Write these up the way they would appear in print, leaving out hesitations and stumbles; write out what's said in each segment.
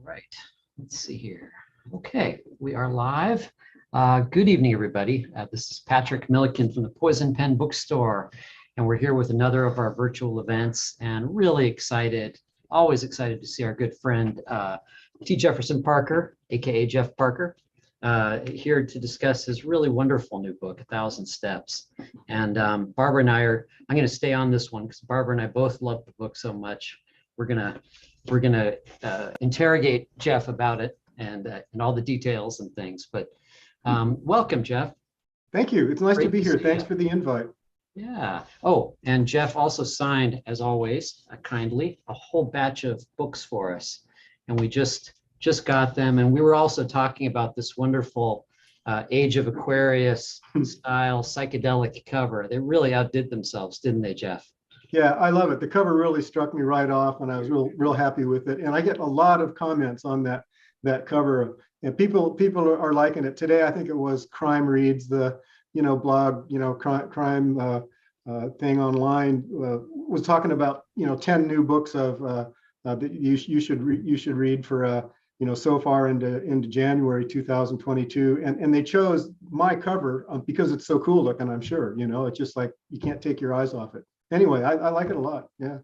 right, let's see here. Okay, we are live. Good evening, everybody. This is Patrick Milliken from the Poison Pen Bookstore, and we're here with another of our virtual events, and really excited, always excited to see our good friend, T. Jefferson Parker, aka Jeff Parker, here to discuss his really wonderful new book, 1,000 Steps. And Barbara and I'm going to stay on this one because Barbara and I both love the book so much. We're gonna interrogate Jeff about it and all the details and things. But welcome, Jeff. Thank you. It's nice Great to be to here. see Thanks you. for the invite. Yeah. Oh, and Jeff also signed, as always, kindly, a whole batch of books for us, and we just got them. And we were also talking about this wonderful Age of Aquarius style psychedelic cover. They really outdid themselves, didn't they, Jeff? Yeah, I love it. The cover really struck me right off, and I was real happy with it. And I get a lot of comments on that cover, and people are liking it. Today, I think it was Crime Reads, the blog, crime thing online, was talking about 10 new books of that you should read for so far into January 2022, and they chose my cover because it's so cool looking. I'm sure it's just like you can't take your eyes off it. Anyway, I like it a lot. Yeah.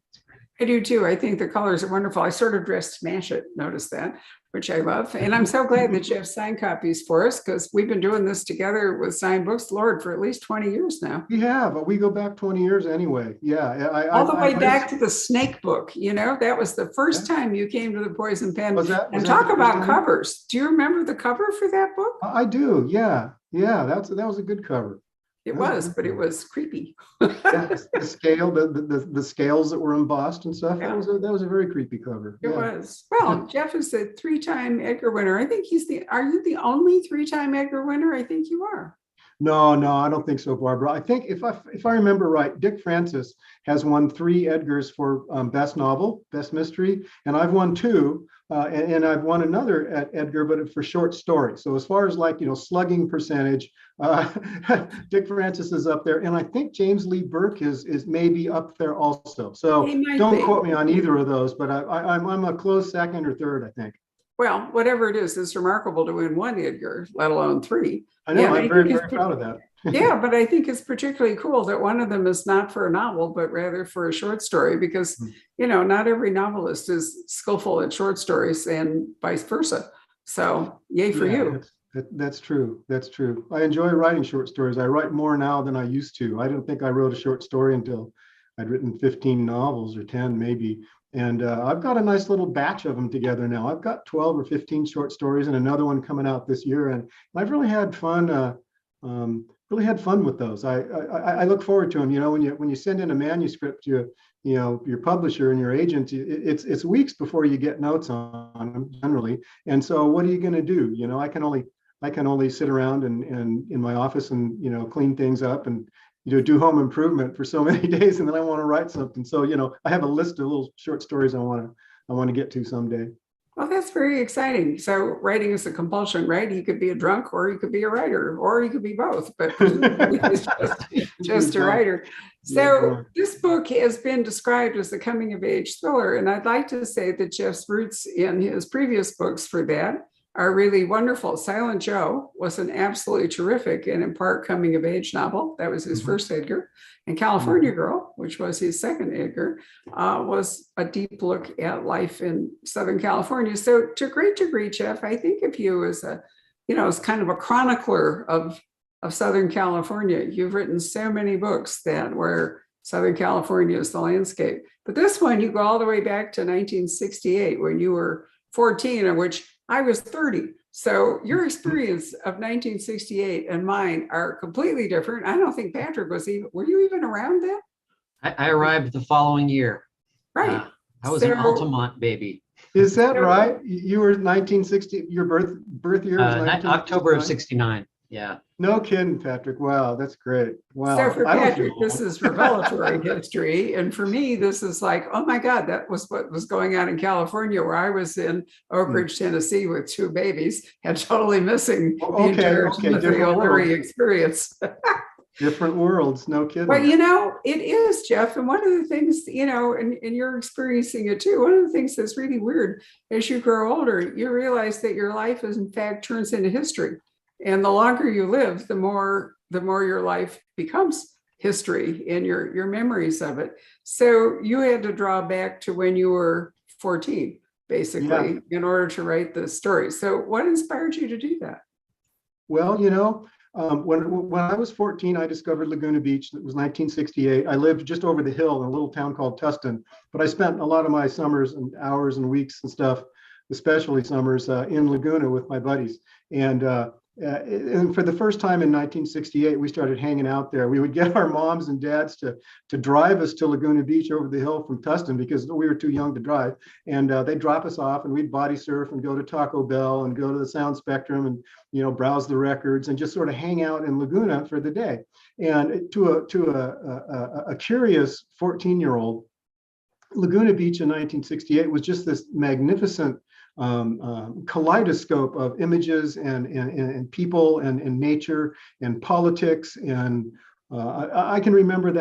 I do too. I think the colors are wonderful. I sort of dressed smash it, notice that, which I love. And I'm so glad that you have signed copies for us because we've been doing this together with signed books, Lord, for at least 20 years now. We have, but we go back 20 years anyway. Yeah. All the way back to the Snake book. That was the first time you came to the Poison Pen. And talk about covers. Do you remember the cover for that book? I do. Yeah. Yeah. That was a good cover. It was, but it was creepy. Yeah, the scale, the scales that were embossed and stuff. Yeah. That was a very creepy cover. It was. Well, Jeff is a 3-time Edgar winner. I think are you the only 3-time Edgar winner? I think you are. No, I don't think so, Barbara. I think if I remember right, Dick Francis has won 3 Edgars for best novel, best mystery, and I've won 2, and I've won another Edgar, but for short story. So as far as slugging percentage, Dick Francis is up there, and I think James Lee Burke is maybe up there also. So don't quote me on either of those, but I'm a close second or third, I think. Well, whatever it is, it's remarkable to win 1 Edgar, let alone 3. I know, I'm very proud of that. Yeah, but I think it's particularly cool that one of them is not for a novel, but rather for a short story, because, not every novelist is skillful at short stories and vice versa. So yay for you. That's true. That's true. I enjoy writing short stories. I write more now than I used to. I didn't think I wrote a short story until I'd written 15 novels or 10 maybe. And I've got a nice little batch of them together now. I've got 12 or 15 short stories and another one coming out this year. And I've really had fun. With those. I look forward to them. When you send in a manuscript to your publisher and your agent, it's weeks before you get notes on them generally. And so what are you going to do? I can only sit around and in my office and clean things up and do home improvement for so many days, and then I want to write something. So I have a list of little short stories I want to get to someday. Well, that's very exciting. So writing is a compulsion, right? You could be a drunk, or you could be a writer, or you could be both, but it's just a writer. So this book has been described as a coming of age thriller. And I'd like to say that Jeff's roots in his previous books for that are really wonderful. Silent Joe was an absolutely terrific and in part coming of age novel. That was his first Edgar. And California Girl, which was his second Edgar, was a deep look at life in Southern California. So to a great degree, Jeff, I think of you as as kind of a chronicler of Southern California. You've written so many books where Southern California is the landscape. But this one, you go all the way back to 1968 when you were 14, in which I was 30. So your experience of 1968 and mine are completely different. I don't think Patrick were you even around then? I arrived the following year. Right. I was an Altamont baby. Is that right? You were 1960, your birth year was October of 69. Yeah. No kidding, Patrick. Wow, that's great. Wow. So for Patrick, this is revelatory history. And for me, this is like, oh my God, that was what was going on in California, where I was in Oak Ridge, Tennessee with 2 babies and totally missing the entire Leary experience. Different worlds, no kidding. But it is, Jeff. And one of the things, and you're experiencing it too. One of the things that's really weird as you grow older, you realize that your life is in fact turns into history. And the longer you live, the more your life becomes history and your memories of it. So you had to draw back to when you were 14, basically, in order to write the story. So what inspired you to do that? Well, when I was 14, I discovered Laguna Beach. It was 1968. I lived just over the hill in a little town called Tustin, but I spent a lot of my summers and hours and weeks and stuff, especially summers, in Laguna with my buddies. And for the first time in 1968, we started hanging out there. We would get our moms and dads to drive us to Laguna Beach over the hill from Tustin because we were too young to drive. And they'd drop us off and we'd body surf and go to Taco Bell and go to the Sound Spectrum and, browse the records and just sort of hang out in Laguna for the day. And to a curious 14-year-old, Laguna Beach in 1968 was just this magnificent kaleidoscope of images and people and nature and politics. And I can remember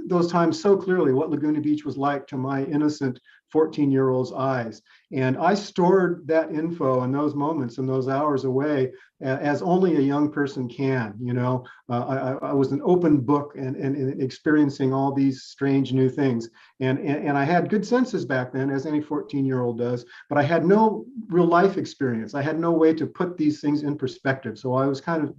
those times so clearly, what Laguna Beach was like to my innocent 14-year-old's eyes. And I stored that info and those moments and those hours away as only a young person can. I was an open book and experiencing all these strange new things. And I had good senses back then, as any 14-year-old does, but I had no real life experience. I had no way to put these things in perspective. So I was kind of,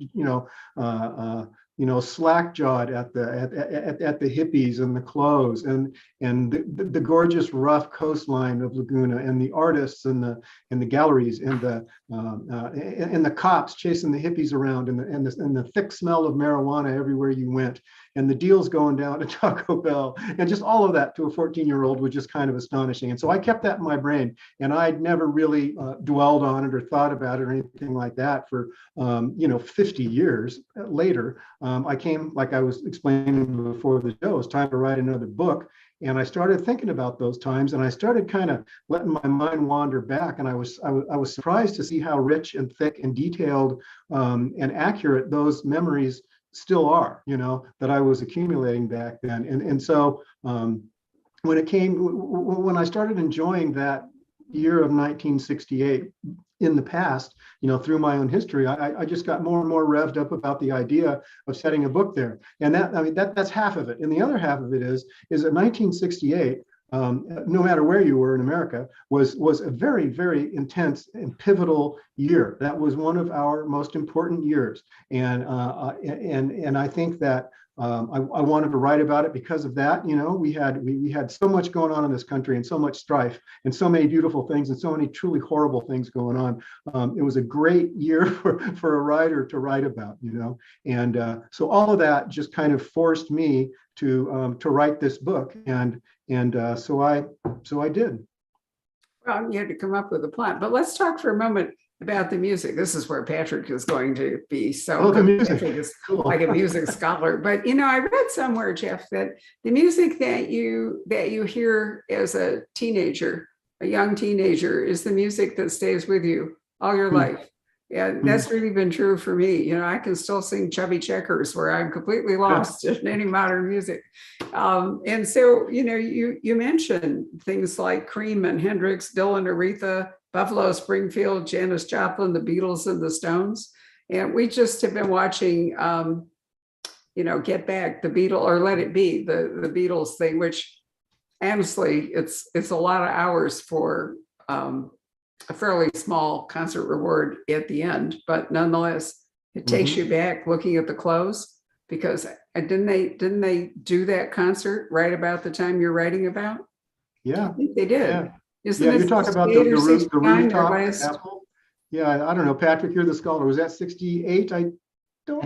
slack-jawed at the hippies and the clothes and the gorgeous rough coastline of Laguna and the artists and the galleries and the cops chasing the hippies around and the thick smell of marijuana everywhere you went and the deals going down to Taco Bell and just all of that to a 14-year-old was just kind of astonishing. And so I kept that in my brain and I'd never really dwelled on it or thought about it or anything like that for 50 years later. I came, like I was explaining before the show, it's time to write another book. And I started thinking about those times and I started kind of letting my mind wander back. And I was surprised to see how rich and thick and detailed and accurate those memories still are, that I was accumulating back then. And so when I started enjoying that year of 1968 in the past, through my own history, I just got more and more revved up about the idea of setting a book there. And that's half of it. And the other half of it is that 1968, no matter where you were in America, was a very, very intense and pivotal year. That was one of our most important years. And I think that I wanted to write about it because of that. We had so much going on in this country and so much strife and so many beautiful things and so many truly horrible things going on. It was a great year for a writer to write about, and so all of that just kind of forced me to write this book, and so I did. Well, you had to come up with a plan, but let's talk for a moment about the music. This is where Patrick is going to be. So the music is cool. Like a music scholar. But I read somewhere, Jeff, that the music that you hear as a teenager, a young teenager, is the music that stays with you all your life. And that's really been true for me. I can still sing Chubby Checkers where I'm completely lost in any modern music. And so, you mentioned things like Cream and Hendrix, Dylan, Aretha, Buffalo Springfield, Janis Joplin, the Beatles, and the Stones. And we just have been watching, Get Back, the Beatles, or Let It Be, the Beatles thing, which honestly, it's a lot of hours for a fairly small concert reward at the end. But nonetheless, it takes you back looking at the clothes, because didn't they do that concert right about the time you're writing about? Yeah, I think they did. Yeah. Isn't you're talking about the rooftop. Yeah, I don't know, Patrick, you're the scholar. Was that 68? I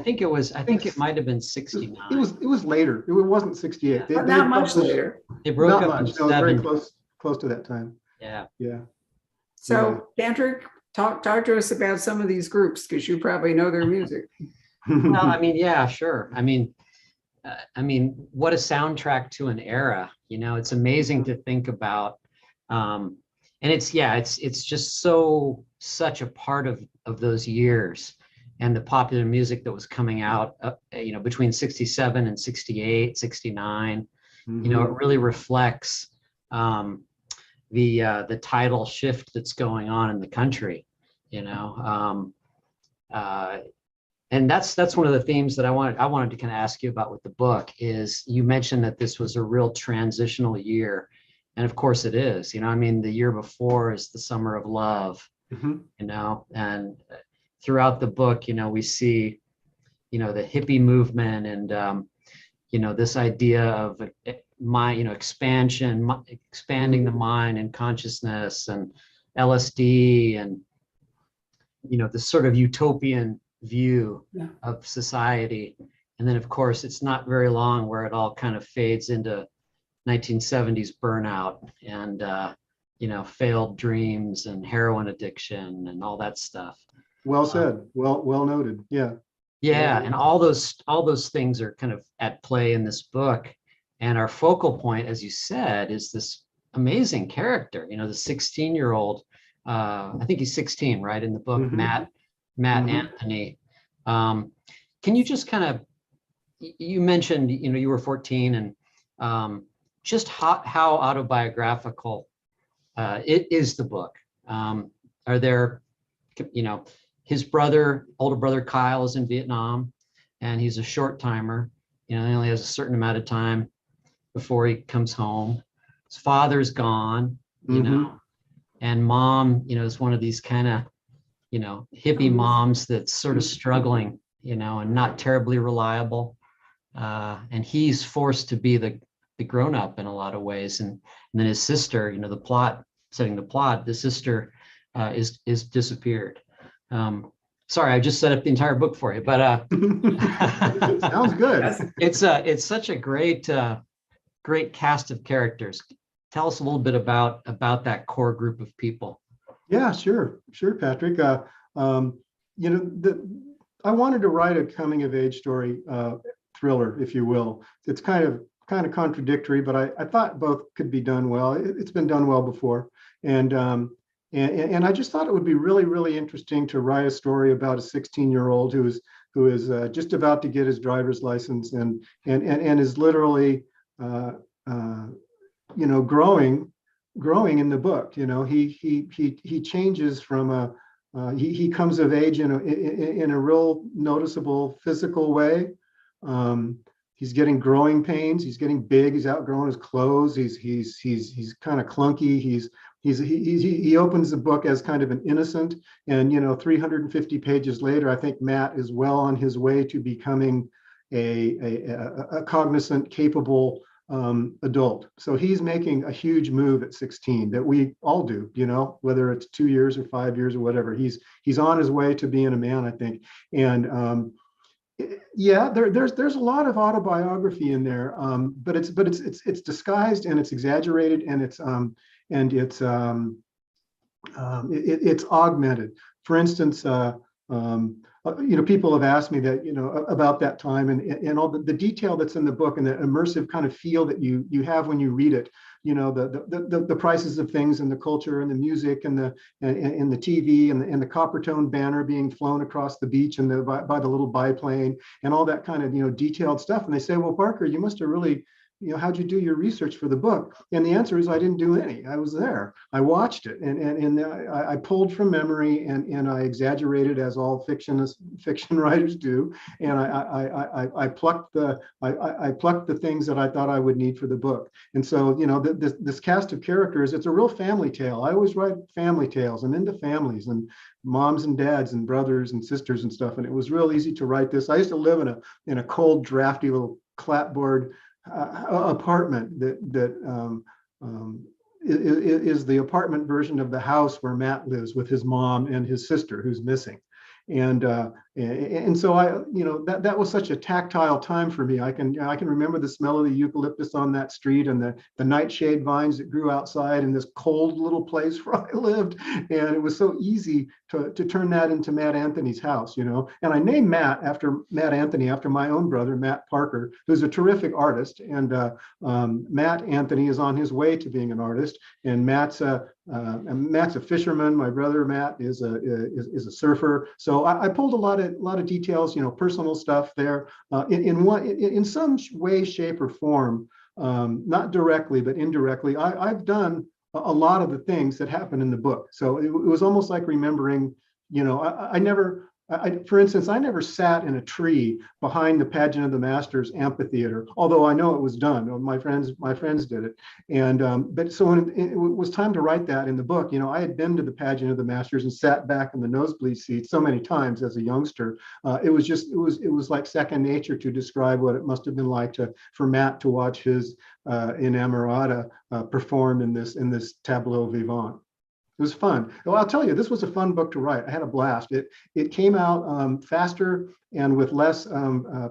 think it might have been 69. It was later. It wasn't 68. Yeah. Not much later. They broke up much. in No, very 70. close to that time. Yeah. So Patrick, talk to us about some of these groups, because you probably know their music. Well, yeah, sure. What a soundtrack to an era. It's amazing to think about. And it's just such a part of those years. and the popular music that was coming out, between 67 and 68, 69. Mm-hmm. It really reflects the tidal shift that's going on in the country. And that's one of the themes that I wanted to kind of ask you about with the book. Is you mentioned that this was a real transitional year, and of course it is. The year before is the summer of love. Mm-hmm. And throughout the book, we see, the hippie movement and this idea of expanding the mind and consciousness, and LSD, and this sort of utopian view of society. And then of course it's not very long where it all kind of fades into 1970s burnout and failed dreams and heroin addiction and all that stuff. Well said. Well noted. Yeah. And all those things are kind of at play in this book. And our focal point, as you said, is this amazing character, the 16-year-old, I think he's 16, right, in the book, Mm-hmm. Matt Mm-hmm. Anthony. Can you just kind of, you mentioned, you were 14, and just how autobiographical it is, the book. Are there, his older brother Kyle is in Vietnam, and he's a short timer. He only has a certain amount of time before he comes home. His father's gone, Mm-hmm. and mom, is one of these kind of, hippie moms that's sort of struggling, and not terribly reliable. And he's forced to be the grown-up in a lot of ways. And then his sister, setting the plot, the sister is disappeared. Sorry, I just set up the entire book for you, but sounds good. It's such a great cast of characters. Tell us a little bit about that core group of people. Yeah, sure, Patrick. I wanted to write a coming of age story, thriller, if you will. It's kind of contradictory, but I thought both could be done well. It's been done well before, and I just thought it would be really, really interesting to write a story about a 16-year-old who is just about to get his driver's license and is literally growing in the book. He changes from he comes of age in a real noticeable physical way. He's getting growing pains. He's getting big. He's outgrowing his clothes. He's kind of clunky. He opens the book as kind of an innocent, and 350 pages later, I think Matt is well on his way to becoming a cognizant, capable adult. So he's making a huge move at 16 that we all do, whether it's 2 years or 5 years or whatever. He's on his way to being a man, I think. And there's a lot of autobiography in there, but it's disguised and it's exaggerated and it's augmented. For instance, people have asked me that, about that time and all the detail that's in the book and the immersive kind of feel that you have when you read it. The prices of things and the culture and the music and the TV and the copper tone banner being flown across the beach and by the little biplane and all that kind of detailed stuff. And they say, well, Parker, you must have really, how'd you do your research for the book? And the answer is I didn't do any. I was there. I watched it and I pulled from memory and I exaggerated, as all fiction writers do. And I plucked the things that I thought I would need for the book. And so, this cast of characters, it's a real family tale. I always write family tales. I'm into families and moms and dads and brothers and sisters and stuff. And it was real easy to write this. I used to live in a cold, drafty little clapboard apartment that is the apartment version of the house where Matt lives with his mom and his sister who's missing. And so that was such a tactile time for me. I can remember the smell of the eucalyptus on that street and the nightshade vines that grew outside in this cold little place where I lived. And it was so easy to turn that into Matt Anthony's house, And I named Matt after Matt Anthony, after my own brother, Matt Parker, who's a terrific artist. And Matt Anthony is on his way to being an artist. And Matt's a fisherman. My brother Matt is a surfer. So I pulled a lot of of details, personal stuff there. In some way, shape, or form, not directly but indirectly, I've done a lot of the things that happen in the book. So it was almost like remembering, for instance, I never sat in a tree behind the Pageant of the Masters amphitheater, although I know it was done. My friends did it. But so when it was time to write that in the book, I had been to the Pageant of the Masters and sat back in the nosebleed seat so many times as a youngster. It was like second nature to describe what it must have been like for Matt to watch his inamorata perform in this tableau vivant. It was fun. Well, I'll tell you, this was a fun book to write. I had a blast. It came out faster and with less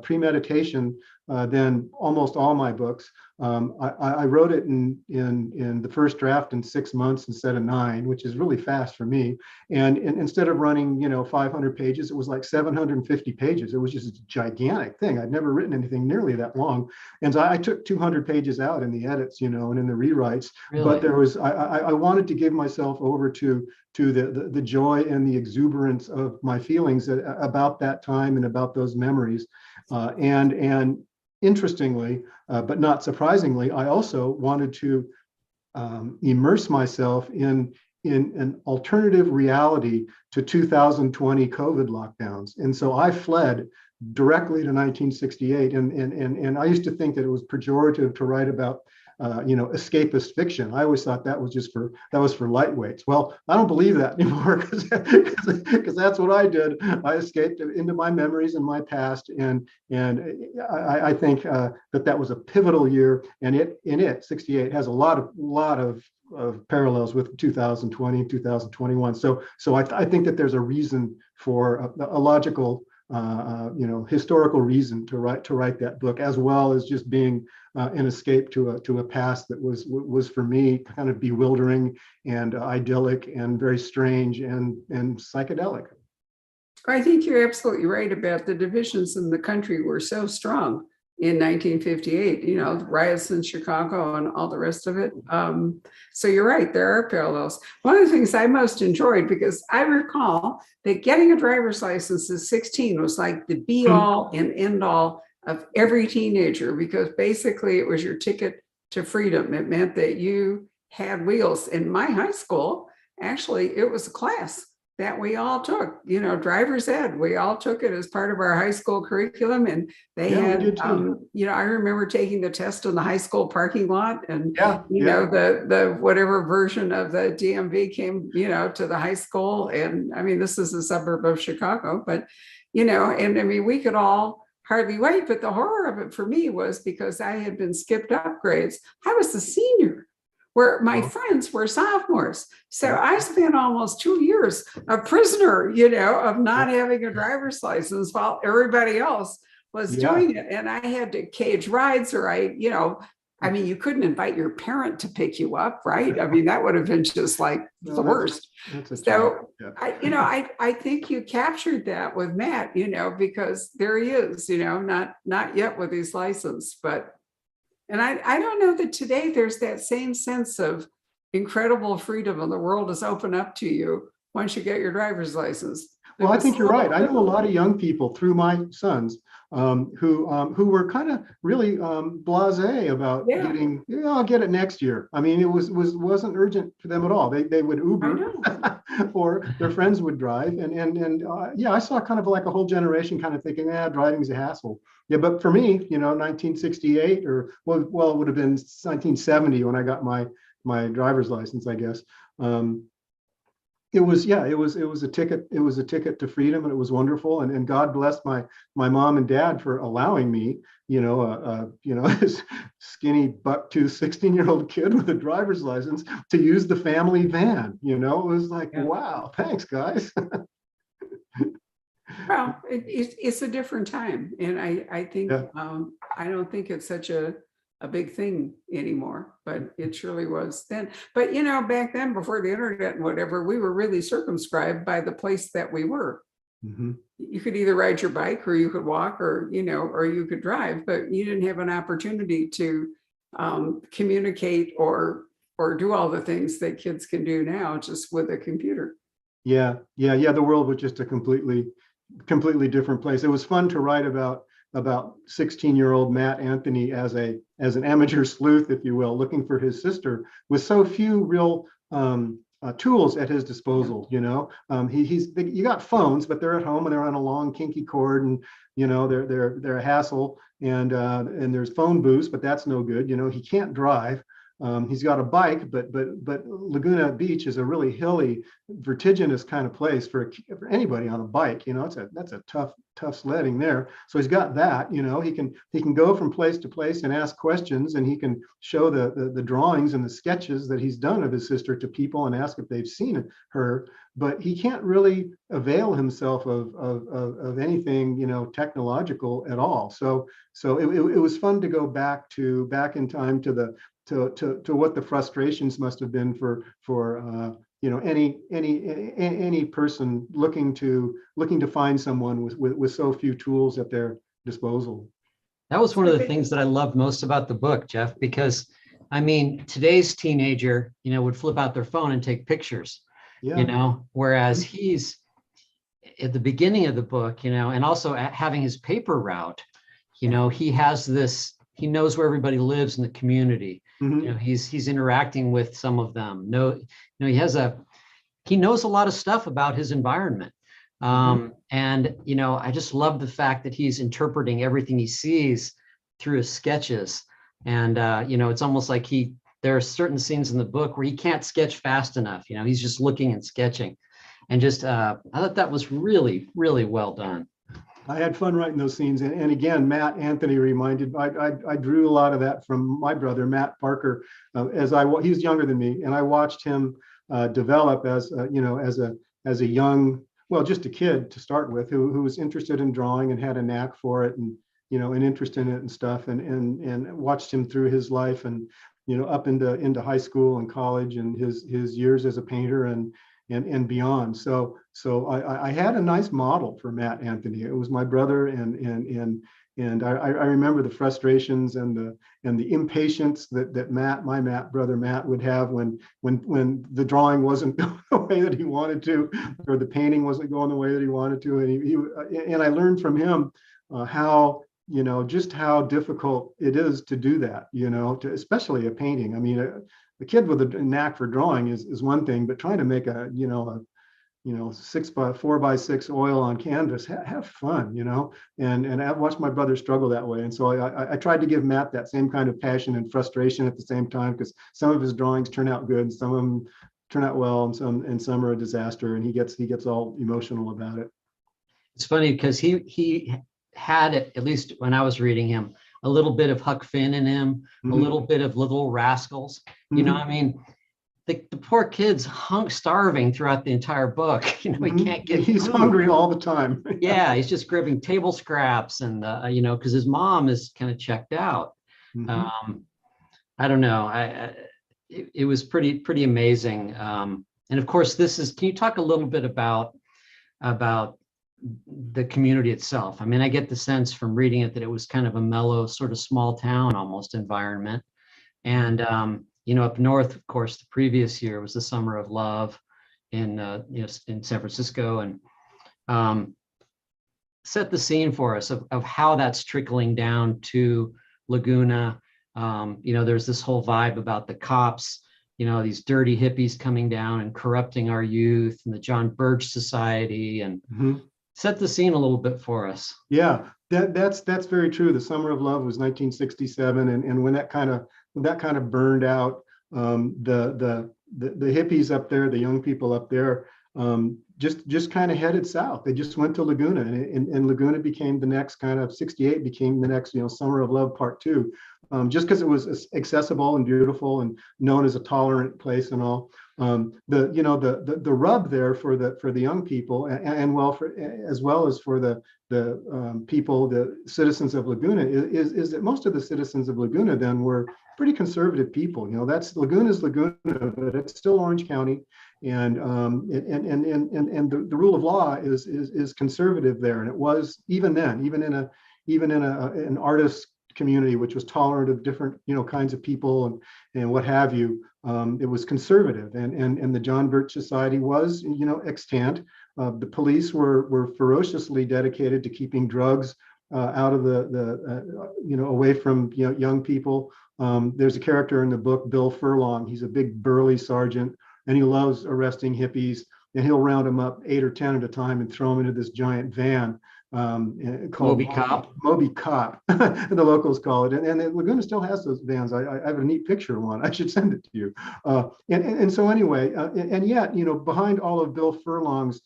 premeditation than almost all my books. I wrote it in the first draft in 6 months instead of 9, which is really fast for me. And instead of running, 500 pages, it was like 750 pages. It was just a gigantic thing. I'd never written anything nearly that long. And so I took 200 pages out in the edits, and in the rewrites. Really? But there was, I wanted to give myself over to the joy and the exuberance of my feelings about that time and about those memories. And interestingly, but not surprisingly, I also wanted to immerse myself in an alternative reality to 2020 COVID lockdowns. And so I fled directly to 1968. And I used to think that it was pejorative to write about escapist fiction. I always thought that was for lightweights. Well, I don't believe that anymore because that's what I did. I escaped into my memories and my past, and I think that was a pivotal year, and it 68 has a lot of parallels with 2020, 2021. So I think that there's a reason for a logical historical reason to write that book, as well as just being an escape to a past that was for me kind of bewildering and idyllic and very strange and psychedelic. I think you're absolutely right about the divisions in the country were so strong in 1958, the riots in Chicago and all the rest of it. So you're right, there are parallels. One of the things I most enjoyed, because I recall that getting a driver's license at 16 was like the be all and end all of every teenager, because basically it was your ticket to freedom. It meant that you had wheels. In my high school, actually, it was a class that we all took, driver's ed. We all took it as part of our high school curriculum. And they had, I remember taking the test in the high school parking lot, and, the whatever version of the DMV came, to the high school. And I mean, this is a suburb of Chicago, but, and I mean, we could all hardly wait. But the horror of it for me was because I had been skipped upgrades. I was a senior, where my friends were sophomores. So I spent almost 2 years a prisoner, of not having a driver's license while everybody else was doing it. And I had to cage rides, or you couldn't invite your parent to pick you up, right? I mean, that would have been just like the worst. So I think you captured that with Matt, because there he is, not yet with his license, but and I don't know that today there's that same sense of incredible freedom and the world is open up to you once you get your driver's license. Well, I think you're right. I know a lot of young people through my sons who were kind of really blasé about getting, I'll get it next year. I mean, it wasn't urgent for them at all. They would Uber or their friends would drive. And I saw kind of like a whole generation kind of thinking, driving's a hassle. Yeah, but for me, 1968 or well, it would have been 1970 when I got my driver's license, I guess. It was a ticket. It was a ticket to freedom, and it was wonderful. And God bless my mom and dad for allowing me, this skinny buck-toothed 16-year-old kid with a driver's license to use the family van. It was like, wow, thanks, guys. Well, it's a different time, and I think I don't think it's such a big thing anymore, but it surely was then. But back then, before the internet and whatever, we were really circumscribed by the place that we were. Mm-hmm. You could either ride your bike, or you could walk, or or you could drive, but you didn't have an opportunity to communicate or do all the things that kids can do now just with a computer. The world was just a completely completely different place. It was fun to write about 16-year-old Matt Anthony as an amateur sleuth, if you will, looking for his sister with so few real tools at his disposal. You know, you got phones, but they're at home and they're on a long kinky cord, and you know they're a hassle. And there's phone booths, but that's no good. You know, he can't drive. He's got a bike, but Laguna Beach is a really hilly, vertiginous kind of place for anybody on a bike. You know, that's a tough sledding there. So he's got that. You know, he can go from place to place and ask questions, and he can show the drawings and the sketches that he's done of his sister to people and ask if they've seen her. But he can't really avail himself of anything, you know, technological at all. So it was fun to go back in time to what the frustrations must have been for you know, any person looking to find someone with so few tools at their disposal. That was one of the things that I loved most about the book, Jeff, because I mean, today's teenager, you know, would flip out their phone and take pictures, you know, whereas he's at the beginning of the book, you know, and also having his paper route, you know, he knows where everybody lives in the community. Mm-hmm. You know, he's interacting with some of them. He knows a lot of stuff about his environment. And, you know, I just love the fact that he's interpreting everything he sees through his sketches. And, you know, it's almost like there are certain scenes in the book where he can't sketch fast enough. You know, he's just looking and sketching. And just, I thought that was really, really well done. I had fun writing those scenes. And again, Matt Anthony I drew a lot of that from my brother, Matt Parker, he was younger than me. And I watched him develop as a young, well, just a kid to start with, who was interested in drawing and had a knack for it, and, you know, an interest in it and stuff, and watched him through his life and, you know, up into high school and college and his years as a painter and beyond. So I had a nice model for Matt Anthony. It was my brother, and I remember the frustrations and the impatience that my brother Matt would have when the drawing wasn't going the way that he wanted to, or the painting wasn't going the way that he wanted to, and I learned from him how, you know, just how difficult it is to do that, you know, especially a painting. I mean, the kid with a knack for drawing is one thing, but trying to make a 4x6 oil on canvas, have fun, you know, and I've watched my brother struggle that way. And so I tried to give Matt that same kind of passion and frustration at the same time, because some of his drawings turn out good, and some of them turn out well, and some are a disaster, and he gets all emotional about it. It's funny because he had, at least when I was reading him, a little bit of Huck Finn in him, a little bit of Little Rascals. You know, I mean, the poor kid's starving throughout the entire book. You know, he can't get He's food. hungry all the time. Yeah, he's just grabbing table scraps, and you know, because his mom is kind of checked out. I don't know. It was pretty amazing. And of course, can you talk a little bit about the community itself? I mean, I get the sense from reading it that it was kind of a mellow, sort of small town almost environment. And you know, up north, of course, the previous year was the Summer of Love in San Francisco, and set the scene for us of how that's trickling down to Laguna. You know, there's this whole vibe about the cops, you know, these dirty hippies coming down and corrupting our youth, and the John Birch Society, and set the scene a little bit for us. Yeah, that's very true. The Summer of Love was 1967, and when that kind of burned out, the hippies up there, the young people up there, just kind of headed south. They just went to Laguna, and Laguna became the next kind of 68 became the next, you know, Summer of Love Part 2, just because it was accessible and beautiful and known as a tolerant place and all. The rub there for the young people, and as well as for the people, the citizens of Laguna, is that most of the citizens of Laguna then were pretty conservative people. You know, Laguna's Laguna, but it's still Orange County, and the rule of law is conservative there, and it was even then, even in an artist community, which was tolerant of different, kinds of people and what have you. It was conservative, and the John Birch Society was, extant. The police were ferociously dedicated to keeping drugs out of away from young people. There's a character in the book, Bill Furlong. He's a big burly sergeant, and he loves arresting hippies. And he'll round them up 8 or 10 at a time and throw them into this giant van called Moby Cop. Moby Cop, the locals call it. And Laguna still has those vans. I have a neat picture of one. I should send it to you. And so anyway, and yet, behind all of Bill Furlong's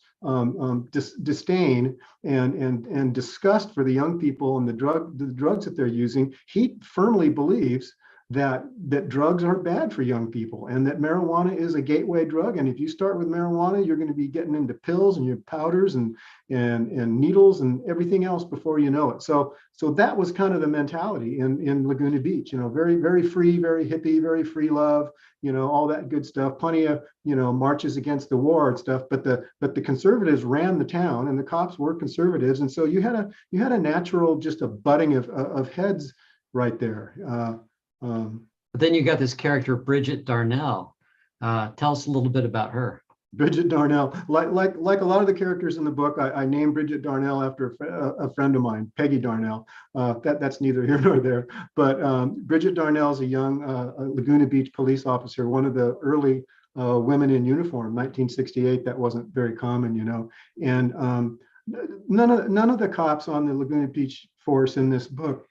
disdain and disgust for the young people and the drugs that they're using, he firmly believes that drugs aren't bad for young people, and that marijuana is a gateway drug. And if you start with marijuana, you're going to be getting into pills and your powders and needles and everything else before you know it. So that was kind of the mentality in Laguna Beach. Very, very free, very hippie, very free love. All that good stuff. Plenty of marches against the war and stuff. But the conservatives ran the town, and the cops were conservatives, and so you had a natural, just a butting of heads right there. But then you got this character, Bridget Darnell. Tell us a little bit about her. Bridget Darnell, like a lot of the characters in the book, I named Bridget Darnell after a friend of mine, Peggy Darnell. That's neither here nor there. But Bridget Darnell is a young Laguna Beach police officer, one of the early women in uniform, 1968. That wasn't very common, And none of the cops on the Laguna Beach force in this book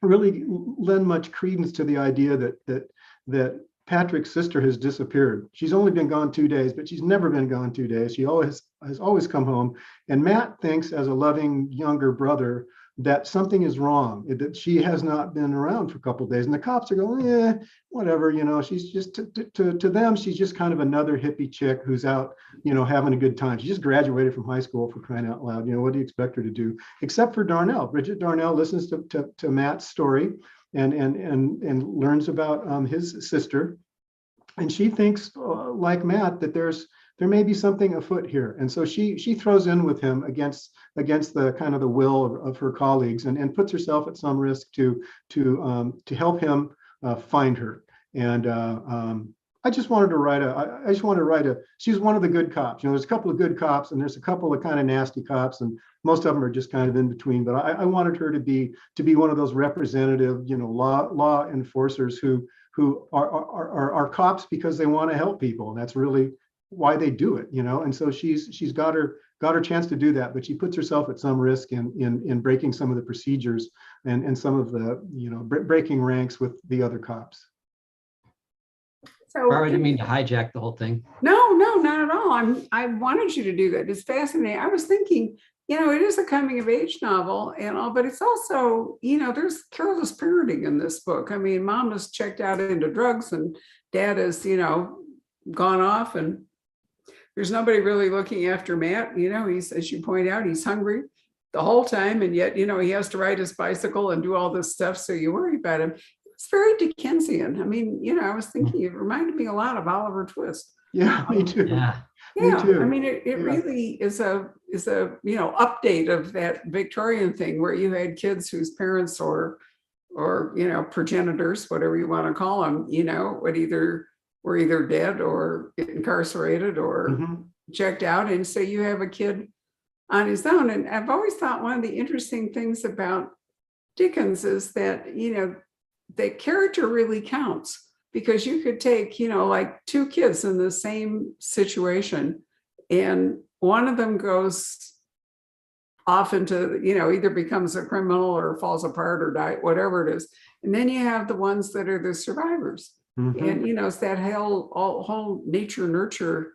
really lend much credence to the idea that Patrick's sister has disappeared. She's only been gone 2 days, but she's never been gone 2 days. She has always come home. And Matt thinks, as a loving younger brother, that something is wrong, that she has not been around for a couple of days. And the cops are going, whatever, she's just, to them, she's just kind of another hippie chick who's out, having a good time. She just graduated from high school, for crying out loud. What do you expect her to do? Except for Darnell. Bridget Darnell listens to Matt's story and learns about his sister. And she thinks, like Matt, that there may be something afoot here. And so she throws in with him against the kind of the will of her colleagues, and puts herself at some risk to help him find her. And I just wanted to write she's one of the good cops. There's a couple of good cops, and there's a couple of kind of nasty cops, and most of them are just kind of in between. But I wanted her to be one of those representative, law enforcers who are cops because they want to help people. And that's really why they do it, And so she's got her chance to do that, but she puts herself at some risk in breaking some of the procedures and some of the, breaking ranks with the other cops. So I didn't mean to hijack the whole thing. No, not at all. I wanted you to do that. It's fascinating. I was thinking, it is a coming of age novel and all, but it's also, there's careless parenting in this book. I mean, mom is checked out into drugs and dad is, gone off, and there's nobody really looking after Matt. He's, as you point out, he's hungry the whole time, and yet, he has to ride his bicycle and do all this stuff. So you worry about him. It's very Dickensian. I mean, I was thinking it reminded me a lot of Oliver Twist. Yeah, me too. Yeah. Me too. I mean, it really is a update of that Victorian thing where you had kids whose parents or progenitors, whatever you want to call them, were either dead or incarcerated or checked out. And so you have a kid on his own. And I've always thought one of the interesting things about Dickens is that, the character really counts, because you could take, like 2 kids in the same situation, and one of them goes off into, either becomes a criminal or falls apart or die, whatever it is. And then you have the ones that are the survivors. And, it's that whole nature nurture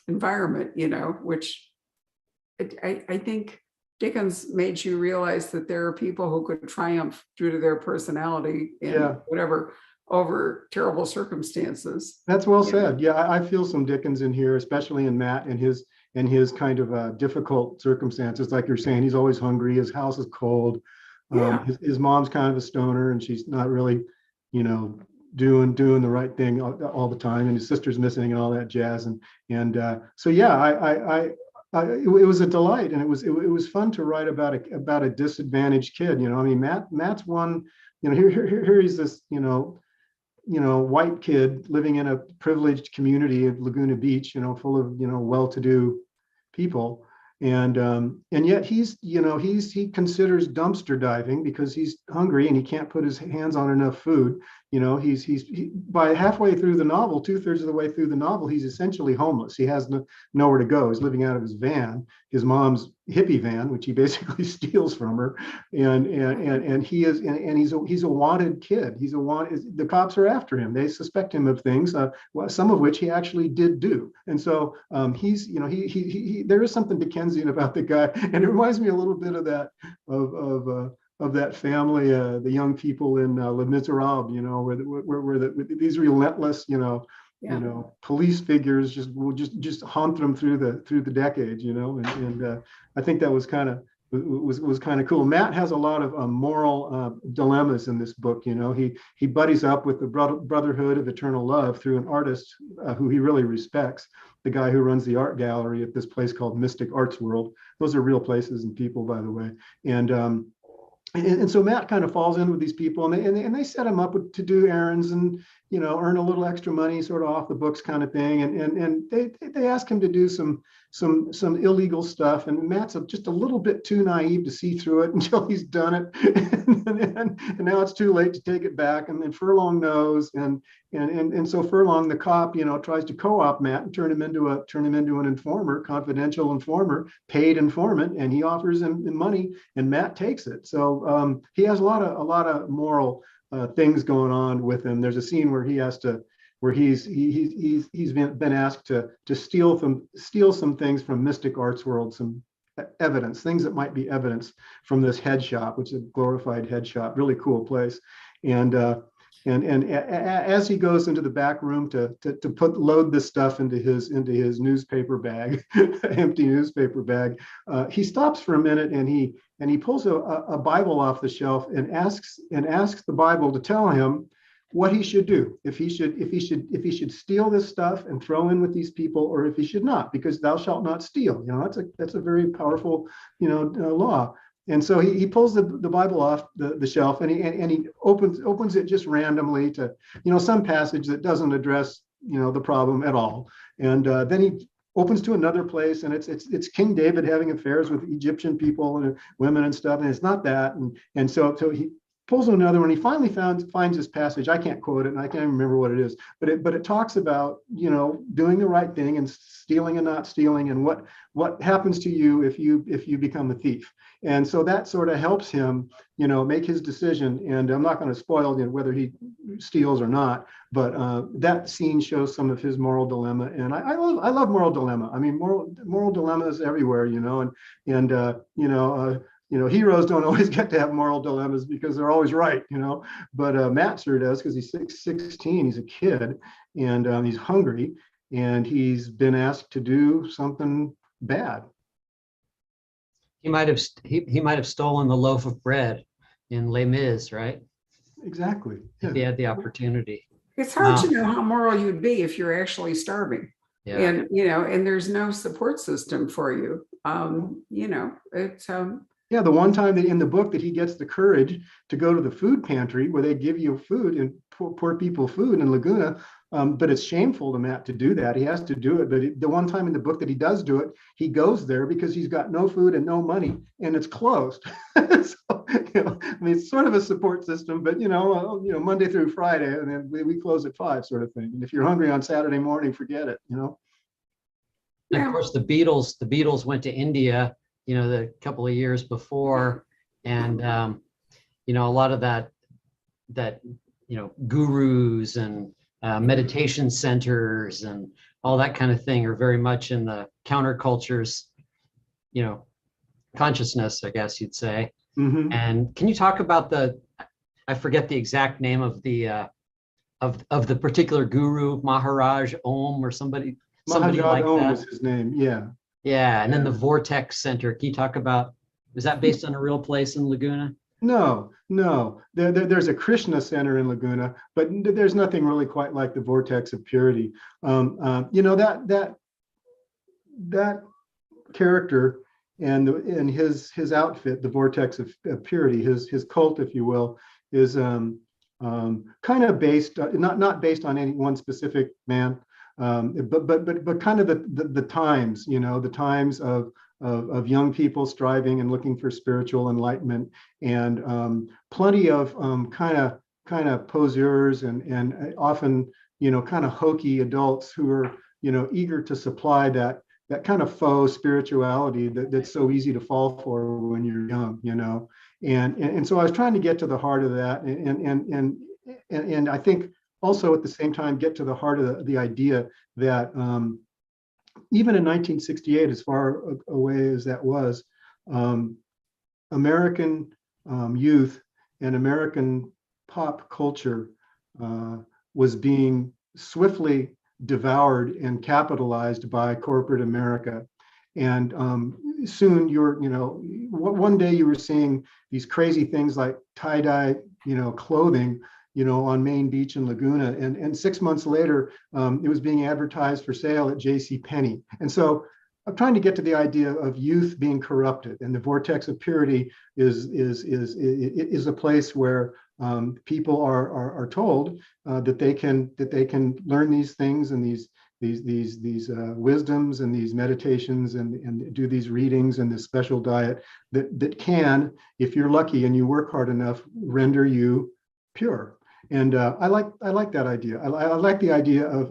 environment, which I think Dickens made you realize that there are people who could triumph due to their personality and whatever over terrible circumstances. That's well said. Yeah, I feel some Dickens in here, especially in Matt and his kind of difficult circumstances. Like you're saying, he's always hungry. His house is cold. His mom's kind of a stoner, and she's not really, doing the right thing all the time. And his sister's missing and all that jazz. So yeah, it was a delight, and it was fun to write about a disadvantaged kid. I mean, Matt's one. Here he's this white kid living in a privileged community of Laguna Beach, full of well-to-do people, and yet he considers dumpster diving because he's hungry and he can't put his hands on enough food. By halfway through the novel, 2/3 of the way through the novel, he's essentially homeless. He has nowhere to go. He's living out of his van, his mom's hippie van, which he basically steals from her, and he's a wanted kid. The cops are after him. They suspect him of things, some of which he actually did do. And so there is something Dickensian about the guy, and it reminds me a little bit of that of that family, the young people in Les Miserables, where these relentless, police figures just haunt them through the decades, and I think that was kind of cool. Matt has a lot of moral dilemmas in this book. He buddies up with the Brotherhood of Eternal Love through an artist who he really respects, the guy who runs the art gallery at this place called Mystic Arts World. Those are real places and people, by the way. And so Matt kind of falls in with these people, and they set him up to do errands and earn a little extra money, sort of off the books kind of thing. And they ask him to do some illegal stuff, and Matt's just a little bit too naive to see through it until he's done it, and now it's too late to take it back. And then Furlong knows, and so Furlong, the cop, tries to co-opt Matt and turn him into an informer, confidential informer, paid informant, and he offers him money, and Matt takes it. So he has a lot of moral things going on with him. There's a scene where he's been asked to steal some things from Mystic Arts World, some evidence, things that might be evidence from this head shop, which is a glorified head shop, really cool place. And as he goes into the back room to load this stuff into his newspaper bag, empty newspaper bag, he stops for a minute and he pulls a Bible off the shelf and asks the Bible to tell him what he should do, if he should steal this stuff and throw in with these people, or if he should not, because thou shalt not steal. That's a very powerful law. And so he pulls the Bible off the shelf, and he opens it just randomly to some passage that doesn't address the problem at all. And then he opens to another place, and it's King David having affairs with Egyptian people and women and stuff, and it's not that. And so he pulls another one. He finally finds this passage. I can't quote it, and I can't even remember what it is, but it talks about doing the right thing and stealing and not stealing, and what happens to you if you become a thief. And so that sort of helps him make his decision. And I'm not going to spoil whether he steals or not, but that scene shows some of his moral dilemma. And I love moral dilemma. I mean, moral dilemmas everywhere, heroes don't always get to have moral dilemmas because they're always right, but Matt sure does, because he's 16, he's a kid, and he's hungry, and he's been asked to do something bad. He might have stolen the loaf of bread in Les Mis, right? Exactly. Yeah. If he had the opportunity. It's hard to know how moral you'd be if you're actually starving. Yeah. And and there's no support system for you. It's Yeah, the one time that in the book that he gets the courage to go to the food pantry where they give you food and poor people food in Laguna, but it's shameful to Matt to do that. He has to do it, but the one time in the book that he does do it, he goes there because he's got no food and no money, and it's closed. So, it's sort of a support system, but Monday through Friday, and then we close at 5, sort of thing. And if you're hungry on Saturday morning, forget it. And of course, the Beatles went to India, the couple of years before, and a lot of that gurus and meditation centers and all that kind of thing are very much in the counterculture's consciousness, I guess you'd say. Mm-hmm. And can you talk about I forget the exact name of the of the particular guru, Maharaj Om or somebody like Om that was his name. Yeah. And then the Vortex Center. Can you talk about, is that based on a real place in Laguna? No. There's a Krishna Center in Laguna, but there's nothing really quite like the Vortex of Purity. That character and his outfit, the Vortex of Purity, his cult, if you will, is kind of based, not based on any one specific man, but kind of the times, the times of young people striving and looking for spiritual enlightenment, and plenty of kind of poseurs and often kind of hokey adults who are eager to supply that kind of faux spirituality that's so easy to fall for when you're young, and so I was trying to get to the heart of that, and I think also at the same time get to the heart of the idea that even in 1968, as far away as that was, American youth and American pop culture was being swiftly devoured and capitalized by corporate America. And soon one day you were seeing these crazy things like tie-dye, clothing, on Main Beach in Laguna. And 6 months later, it was being advertised for sale at JCPenney. And so I'm trying to get to the idea of youth being corrupted, and the Vortex of Purity is a place where people are told that they can learn these things and these wisdoms and these meditations and do these readings and this special diet that can, if you're lucky and you work hard enough, render you pure. And I like that idea. I like the idea of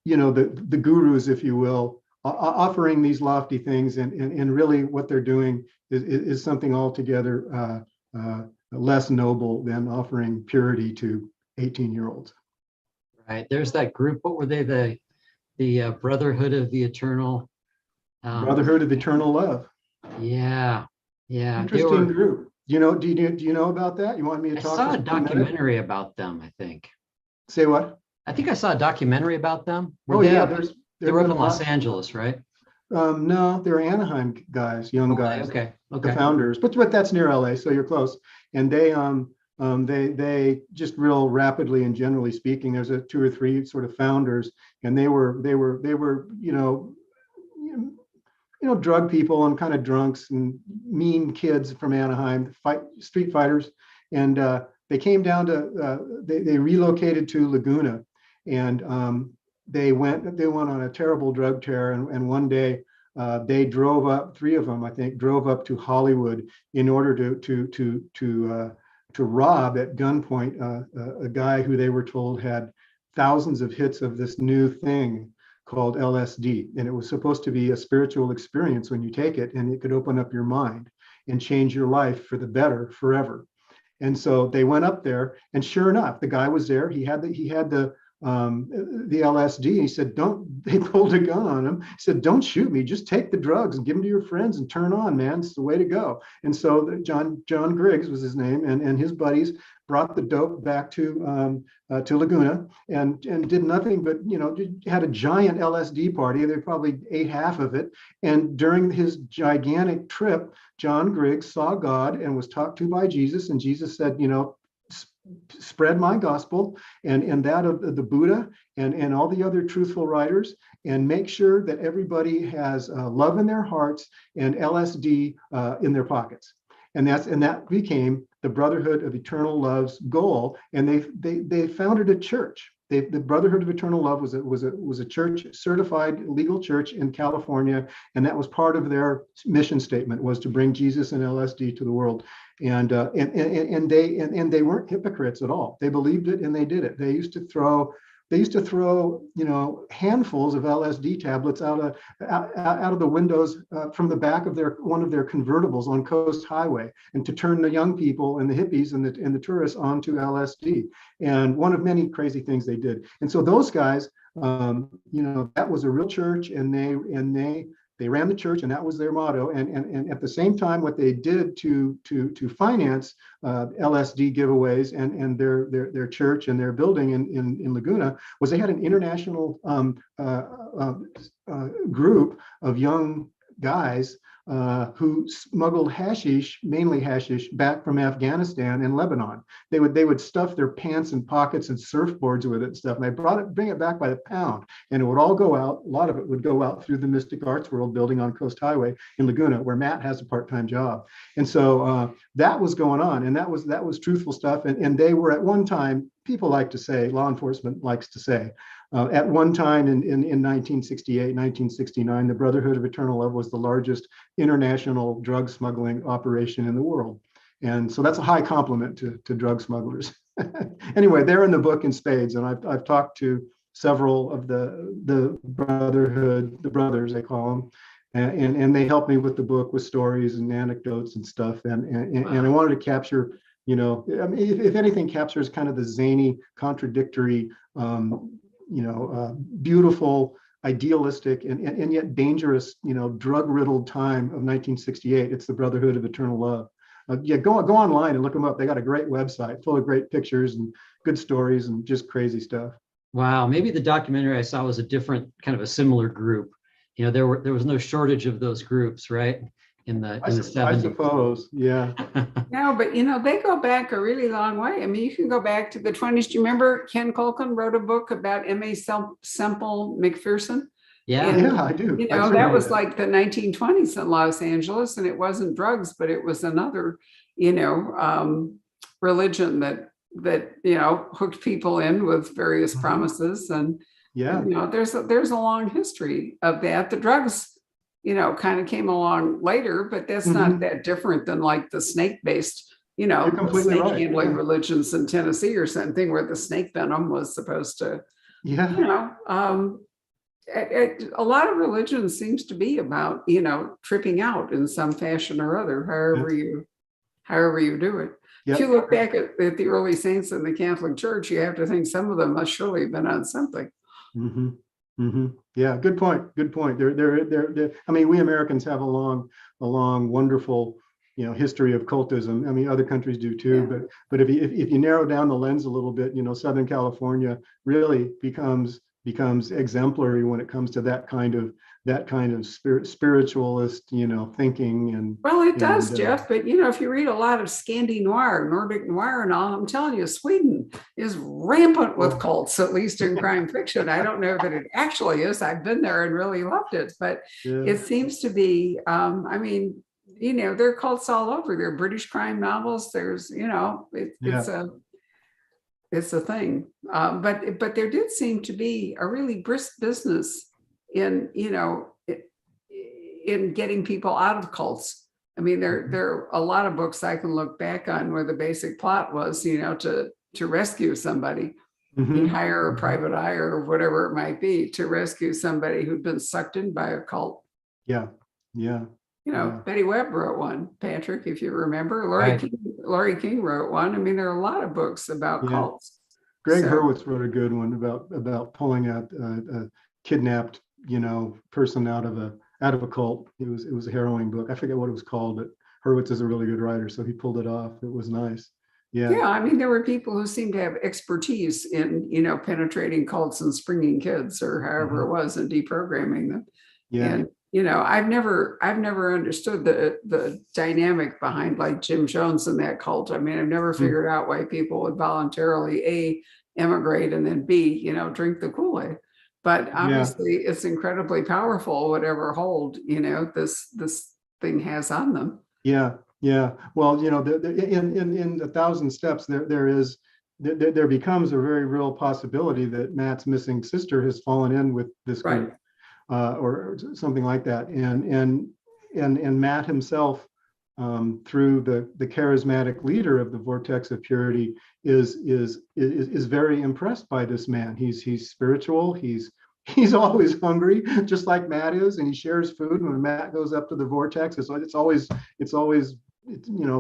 the gurus, if you will, offering these lofty things, and really what they're doing is something altogether less noble than offering purity to 18-year-olds. Right. There's that group. What were they? The Brotherhood of the Eternal. Brotherhood of Eternal Love. Yeah. Yeah. Interesting group. Do you know about that? You want me to talk? I saw a documentary about them, I think. Say what? I think I saw a documentary about them. Yeah, they were up in Los Angeles, right? No, they're Anaheim guys, young guys. Okay. The founders, but that's near LA, so you're close. And they just real rapidly and generally speaking, there's a 2 or 3 sort of founders, and they were drug people and kind of drunks and mean kids from Anaheim, street fighters, and they came down to they relocated to Laguna, and they went on a terrible drug tear, and one day they drove up, 3 of them I think drove up to Hollywood in order to rob at gunpoint a guy who they were told had thousands of hits of this new thing called LSD, and it was supposed to be a spiritual experience when you take it, and it could open up your mind and change your life for the better forever. And so they went up there, and sure enough, the guy was there. He had the LSD. He said, they pulled a gun on him. He said, don't shoot me, just take the drugs and give them to your friends and turn on, man. It's the way to go. And so John Griggs was his name, and his buddies brought the dope back to Laguna, and did nothing but, had a giant LSD party. They probably ate half of it. And during his gigantic trip, John Griggs saw God and was talked to by Jesus. And Jesus said, spread my gospel and that of the Buddha and all the other truthful writers, and make sure that everybody has love in their hearts and LSD in their pockets. And that became the Brotherhood of Eternal Love's goal. And they founded a church. The Brotherhood of Eternal Love was a church, certified legal church in California, and that was part of their mission statement, was to bring Jesus and LSD to the world. And they weren't hypocrites at all. They believed it and they did it. They used to throw handfuls of LSD tablets out of the windows from the back of one of their convertibles on Coast Highway, and to turn the young people and the hippies and the tourists onto LSD. And one of many crazy things they did. And so those guys, that was a real church, and they ran the church, and that was their motto. And at the same time, what they did to finance LSD giveaways and their church and their building in Laguna was they had an international group of young guys who smuggled hashish, mainly hashish, back from Afghanistan and Lebanon. They would stuff their pants and pockets and surfboards with it and stuff. And they bring it back by the pound, and it would all go out. A lot of it would go out through the Mystic Arts World building on Coast Highway in Laguna, where Matt has a part-time job. And so that was going on, and that was truthful stuff. And they were at one time, people like to say, law enforcement likes to say, at one time in 1968, 1969, the Brotherhood of Eternal Love was the largest international drug smuggling operation in the world. And so that's a high compliment to drug smugglers. Anyway, they're in the book in spades, and I've talked to several of the Brotherhood, the brothers they call them, and they helped me with the book with stories and anecdotes and stuff. And I wanted to capture, I mean, if anything, captures kind of the zany, contradictory, beautiful, idealistic, and yet dangerous, drug-riddled time of 1968. It's the Brotherhood of Eternal Love. Go online and look them up. They got a great website full of great pictures and good stories and just crazy stuff. Wow, maybe the documentary I saw was a different, kind of a similar group. There was no shortage of those groups, right? In the 70s. I suppose, yeah. No, but they go back a really long way. I mean, you can go back to the 20s. Do you remember Ken Culkin wrote a book about M.A. Semple McPherson? Yeah. And, I do. That was like the 1920s in Los Angeles, and it wasn't drugs, but it was another, religion that hooked people in with various promises. And there's a long history of that. The drugs kind of came along later, but that's not that different than like the snake-based, snake handling religions in Tennessee or something, where the snake venom was supposed to, a lot of religion seems to be about, tripping out in some fashion or other, however you do it. If you look back at the early saints in the Catholic Church, you have to think some of them must surely have been on something. Yeah, good point. They're I mean, we Americans have a long, wonderful, history of cultism. I mean, other countries do too. But if you narrow down the lens a little bit, Southern California really becomes exemplary when it comes to that kind of spiritualist, thinking. And well, it does, Jeff. But if you read a lot of Scandi noir, Nordic noir, and all, I'm telling you, Sweden is rampant with cults, at least in crime fiction. I don't know that it actually is. I've been there and really loved it, but it seems to be. I mean, there are cults all over. There are British crime novels. There's, it's a thing. But there did seem to be a really brisk business in in getting people out of cults. I mean, there are a lot of books I can look back on where the basic plot was, to rescue somebody. You'd hire a private eye or whatever it might be to rescue somebody who'd been sucked in by a cult. Betty Webb wrote one, Patrick, if you remember. Laurie King wrote one. I mean, there are a lot of books about cults. Greg Hurwitz wrote a good one about pulling out a kidnapped, person out of a cult. It was a harrowing book. I forget what it was called, but Hurwitz is a really good writer, so he pulled it off. It was nice. Yeah, I mean, there were people who seemed to have expertise in, penetrating cults and springing kids or however it was and deprogramming them. And I've never understood the dynamic behind like Jim Jones and that cult. I mean, I've never figured out why people would voluntarily A, emigrate, and then B, drink the Kool-Aid. But obviously it's incredibly powerful, whatever hold, this thing has on them. Yeah. Well, in 1,000 Steps, there becomes a very real possibility that Matt's missing sister has fallen in with this group, or something like that. And Matt himself, through the charismatic leader of the Vortex of Purity, is very impressed by this man. He's spiritual. He's always hungry, just like Matt is, and he shares food. When Matt goes up to the Vortex, it's always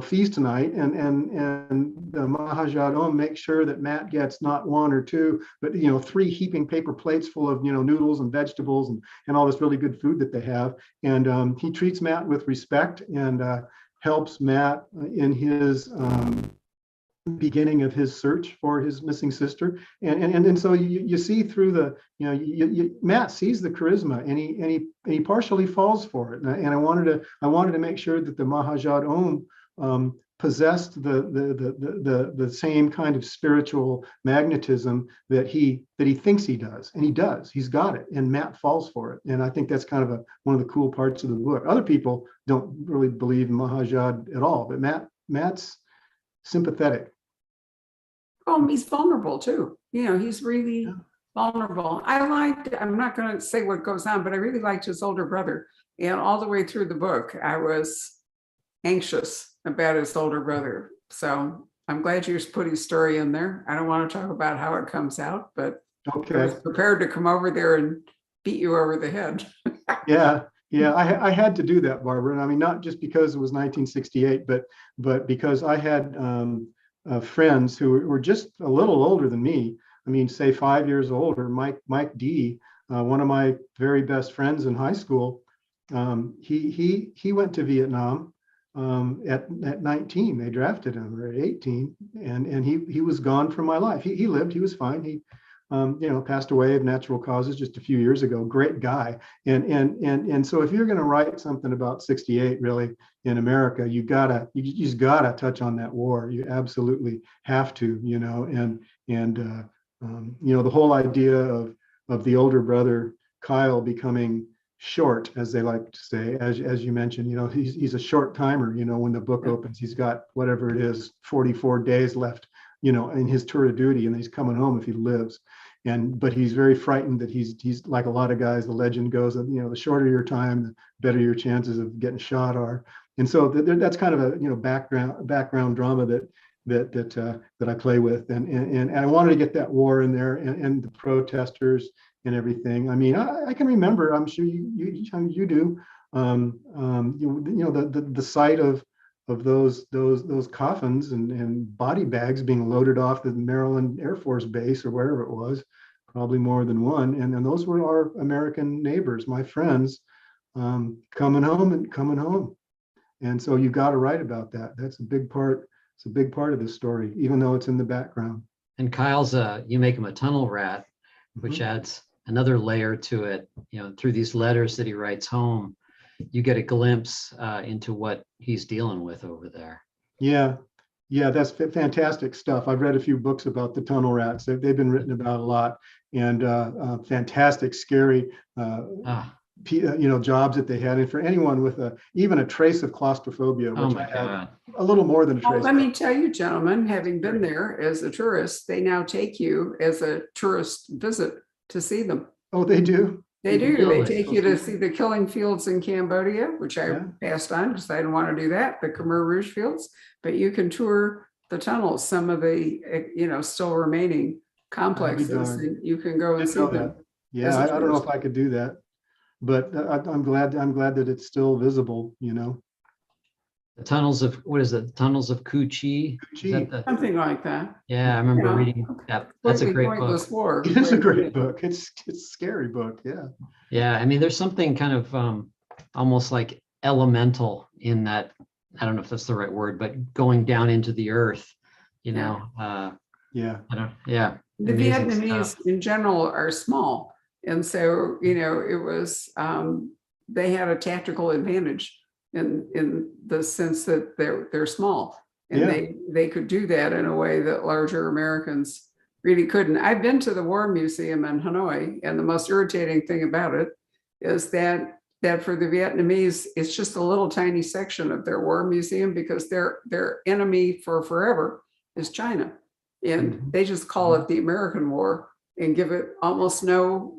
feast night, and the Mahajad Om makes sure that Matt gets not one or two, but 3 heaping paper plates full of noodles and vegetables and all this really good food that they have. And he treats Matt with respect and helps Matt in his beginning of his search for his missing sister. And so you see through the, Matt sees the charisma, and he partially falls for it. And I wanted to make sure that the Mahajad Om possessed the same kind of spiritual magnetism that he thinks he does, and he does. He's got it, and Matt falls for it. And I think that's kind of one of the cool parts of the book. Other people don't really believe in Mahajad at all, but Matt's sympathetic. Oh, he's vulnerable too. He's really vulnerable. I'm not going to say what goes on, but I really liked his older brother. And all the way through the book, I was anxious about his older brother. So I'm glad you put his story in there. I don't want to talk about how it comes out, but Okay. I was prepared to come over there and beat you over the head. Yeah. I had to do that, Barbara. And I mean, not just because it was 1968, but because I had friends who were just a little older than me. I mean, say 5 years older. Mike D, one of my very best friends in high school, he went to Vietnam at 19. They drafted him, or at 18, and he was gone from my life. He lived. He was fine. He passed away of natural causes just a few years ago. Great guy. And so if you're going to write something about 68 really in America, you just gotta touch on that war. You absolutely have to, the whole idea of the older brother Kyle becoming short, as they like to say, as you mentioned, he's a short timer. When the book opens, he's got whatever it is, 44 days left, in his tour of duty, and he's coming home if he lives. But he's very frightened that he's like a lot of guys. The legend goes that the shorter your time, the better your chances of getting shot are. And so that's kind of a background drama that I play with, and I wanted to get that war in there, and the protesters and everything. I mean, I can remember. I'm sure you do. The sight of those coffins and body bags being loaded off the Maryland Air Force Base or wherever it was, probably more than one. And those were our American neighbors, my friends, coming home. And so you got to write about that. That's a big part. It's a big part of the story, even though it's in the background. And Kyle's you make him a tunnel rat, which Mm-hmm. adds another layer to it. Through these letters that he writes home, you get a glimpse into what he's dealing with over there. Yeah, that's fantastic stuff. I've read a few books about the tunnel rats. They've been written about a lot, and fantastic, scary, jobs that they had. And for anyone with even a trace of claustrophobia, which I have a little more than a trace. Well, let me tell you, gentlemen, having been there as a tourist, they now take you as a tourist visit to see them. Oh, they do? They do. They take you to see the killing fields in Cambodia, which I passed on because I didn't want to do that, the Khmer Rouge fields. But you can tour the tunnels, some of the, still remaining complexes, and you can go and see them. Yeah, I don't know if I could do that, but I'm glad that it's still visible, The tunnels of, what is it? Tunnels of Cu Chi? Something like that. Yeah, I remember reading that. That's a great book. War. It's a great book. It's a scary book. Yeah. Yeah, I mean, there's something kind of almost like elemental in that. I don't know if that's the right word, but going down into the earth, Yeah. The Vietnamese in general are small. And so, it was, they had a tactical advantage in the sense that they're small, and they could do that in a way that larger Americans really couldn't. I've been to the War Museum in Hanoi, and the most irritating thing about it is that for the Vietnamese, it's just a little tiny section of their war museum, because their enemy for forever is China, and they just call it the American War and give it almost no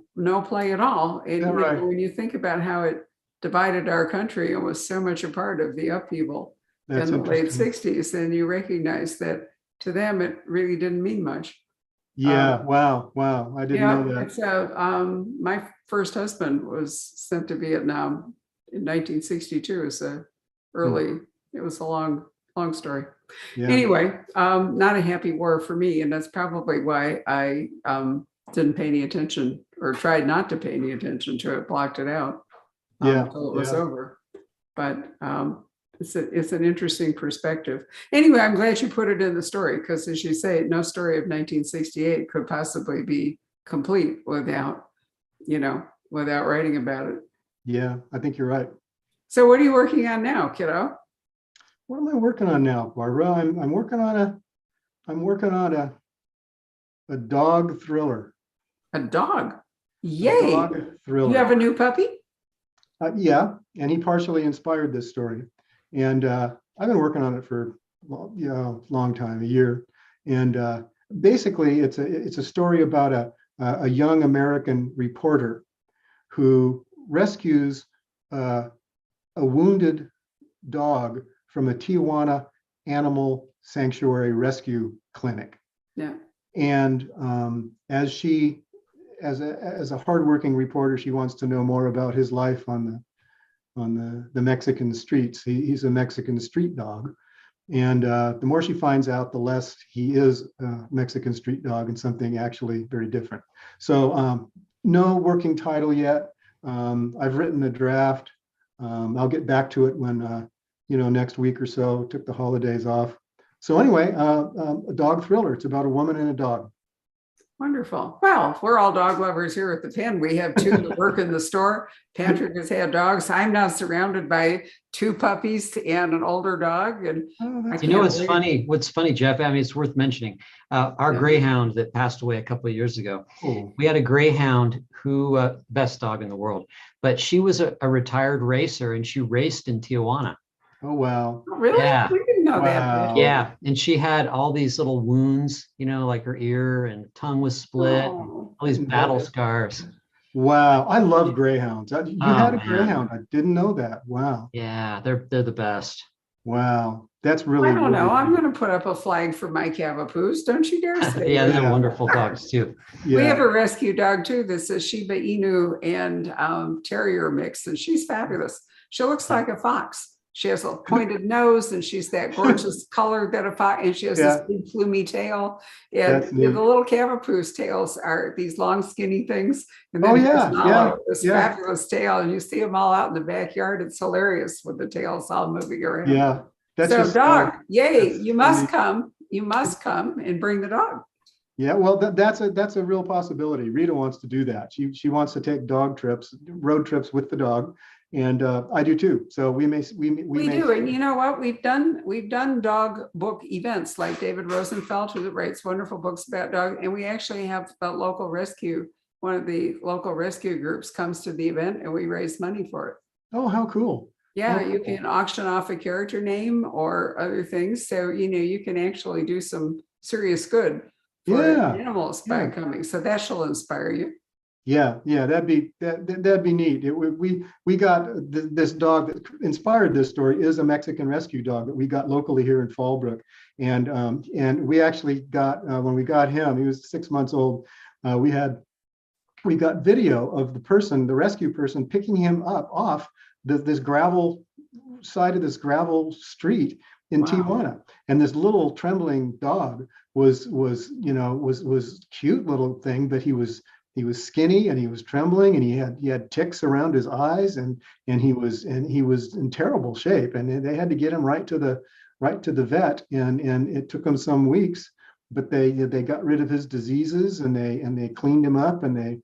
play at all. And when you think about how it divided our country and was so much a part of the upheaval in the late 60s, then you recognize that to them it really didn't mean much. Wow. I didn't know that. So my first husband was sent to Vietnam in 1962. It was a long story. Anyway, not a happy war for me, and that's probably why I didn't pay any attention, or tried not to pay any attention to it, blocked it out until it was over. But It's an interesting perspective. Anyway, I'm glad you put it in the story because, as you say, no story of 1968 could possibly be complete without, without writing about it. Yeah, I think you're right. So, what are you working on now, kiddo? What am I working on now, Barbara? I'm working on a dog thriller. A dog. A Yay! dog thriller. You have a new puppy? Yeah, and he partially inspired this story. And I've been working on it for a long time, a year. And basically, it's a story about a young American reporter who rescues a wounded dog from a Tijuana animal sanctuary rescue clinic. Yeah. And as a hardworking reporter, she wants to know more about his life on the Mexican streets. He's a Mexican street dog. And the more she finds out, the less he is a Mexican street dog and something actually very different. So no working title yet. I've written a draft. I'll get back to it when, next week or so. Took the holidays off. So anyway, a dog thriller. It's about a woman and a dog. Wonderful. Well, we're all dog lovers here at the Pen. We have two that work in the store. Patrick has had dogs. I'm now surrounded by two puppies and an older dog. And what's funny? What's funny, Jeff? I mean, it's worth mentioning. Our greyhound that passed away a couple of years ago. Oh. We had a greyhound who, best dog in the world, but she was a retired racer and she raced in Tijuana. Oh, wow. Really? Yeah. We didn't know Wow. that. Yeah, and she had all these little wounds, like her ear and tongue was split, Oh. all these battle scars. Wow. I love greyhounds. You had a man. greyhound. I didn't know that. Wow. Yeah, they're the best. Wow. That's really, I don't know. really I'm going to put up a flag for my Cavapoos. Don't you dare say Yeah, it. they're wonderful dogs too. We yeah. have a rescue dog too. This is Shiba Inu and Terrier mix, and she's fabulous. She looks like a fox. She has a pointed nose, and she's that gorgeous color that a fox, and she has this big plumy tail. And That's the neat. little Cavapoos tails are these long, skinny things. And Oh, then yeah, there's Nala with this yeah. fabulous tail, and you see them all out in the backyard. It's hilarious with the tails all moving around. Yeah. That's So just dog, yay! that's You must neat. come. You must come and bring the dog. Yeah, well, that's a real possibility. Rita wants to do that. She wants to take road trips with the dog, and I do too. So we may. And you know what? We've done dog book events like David Rosenfeld, who writes wonderful books about dog, and we actually have the local rescue. One of the local rescue groups comes to the event, and we raise money for it. Oh, how cool! Yeah, Oh, you cool. can auction off a character name or other things. So you can actually do some serious good for animals by coming. So that shall inspire you. Yeah, that'd be neat. We got this dog that inspired this story is a Mexican rescue dog that we got locally here in Fallbrook, and we actually got when we got him, he was 6 months old. We got video of the rescue person picking him up off this gravel side of this gravel street in Tijuana, and this little trembling dog was cute little thing, but he was skinny and he was trembling and he had ticks around his eyes and he was in terrible shape, and they had to get him right to the vet, and it took them some weeks, but they got rid of his diseases and they cleaned him up and they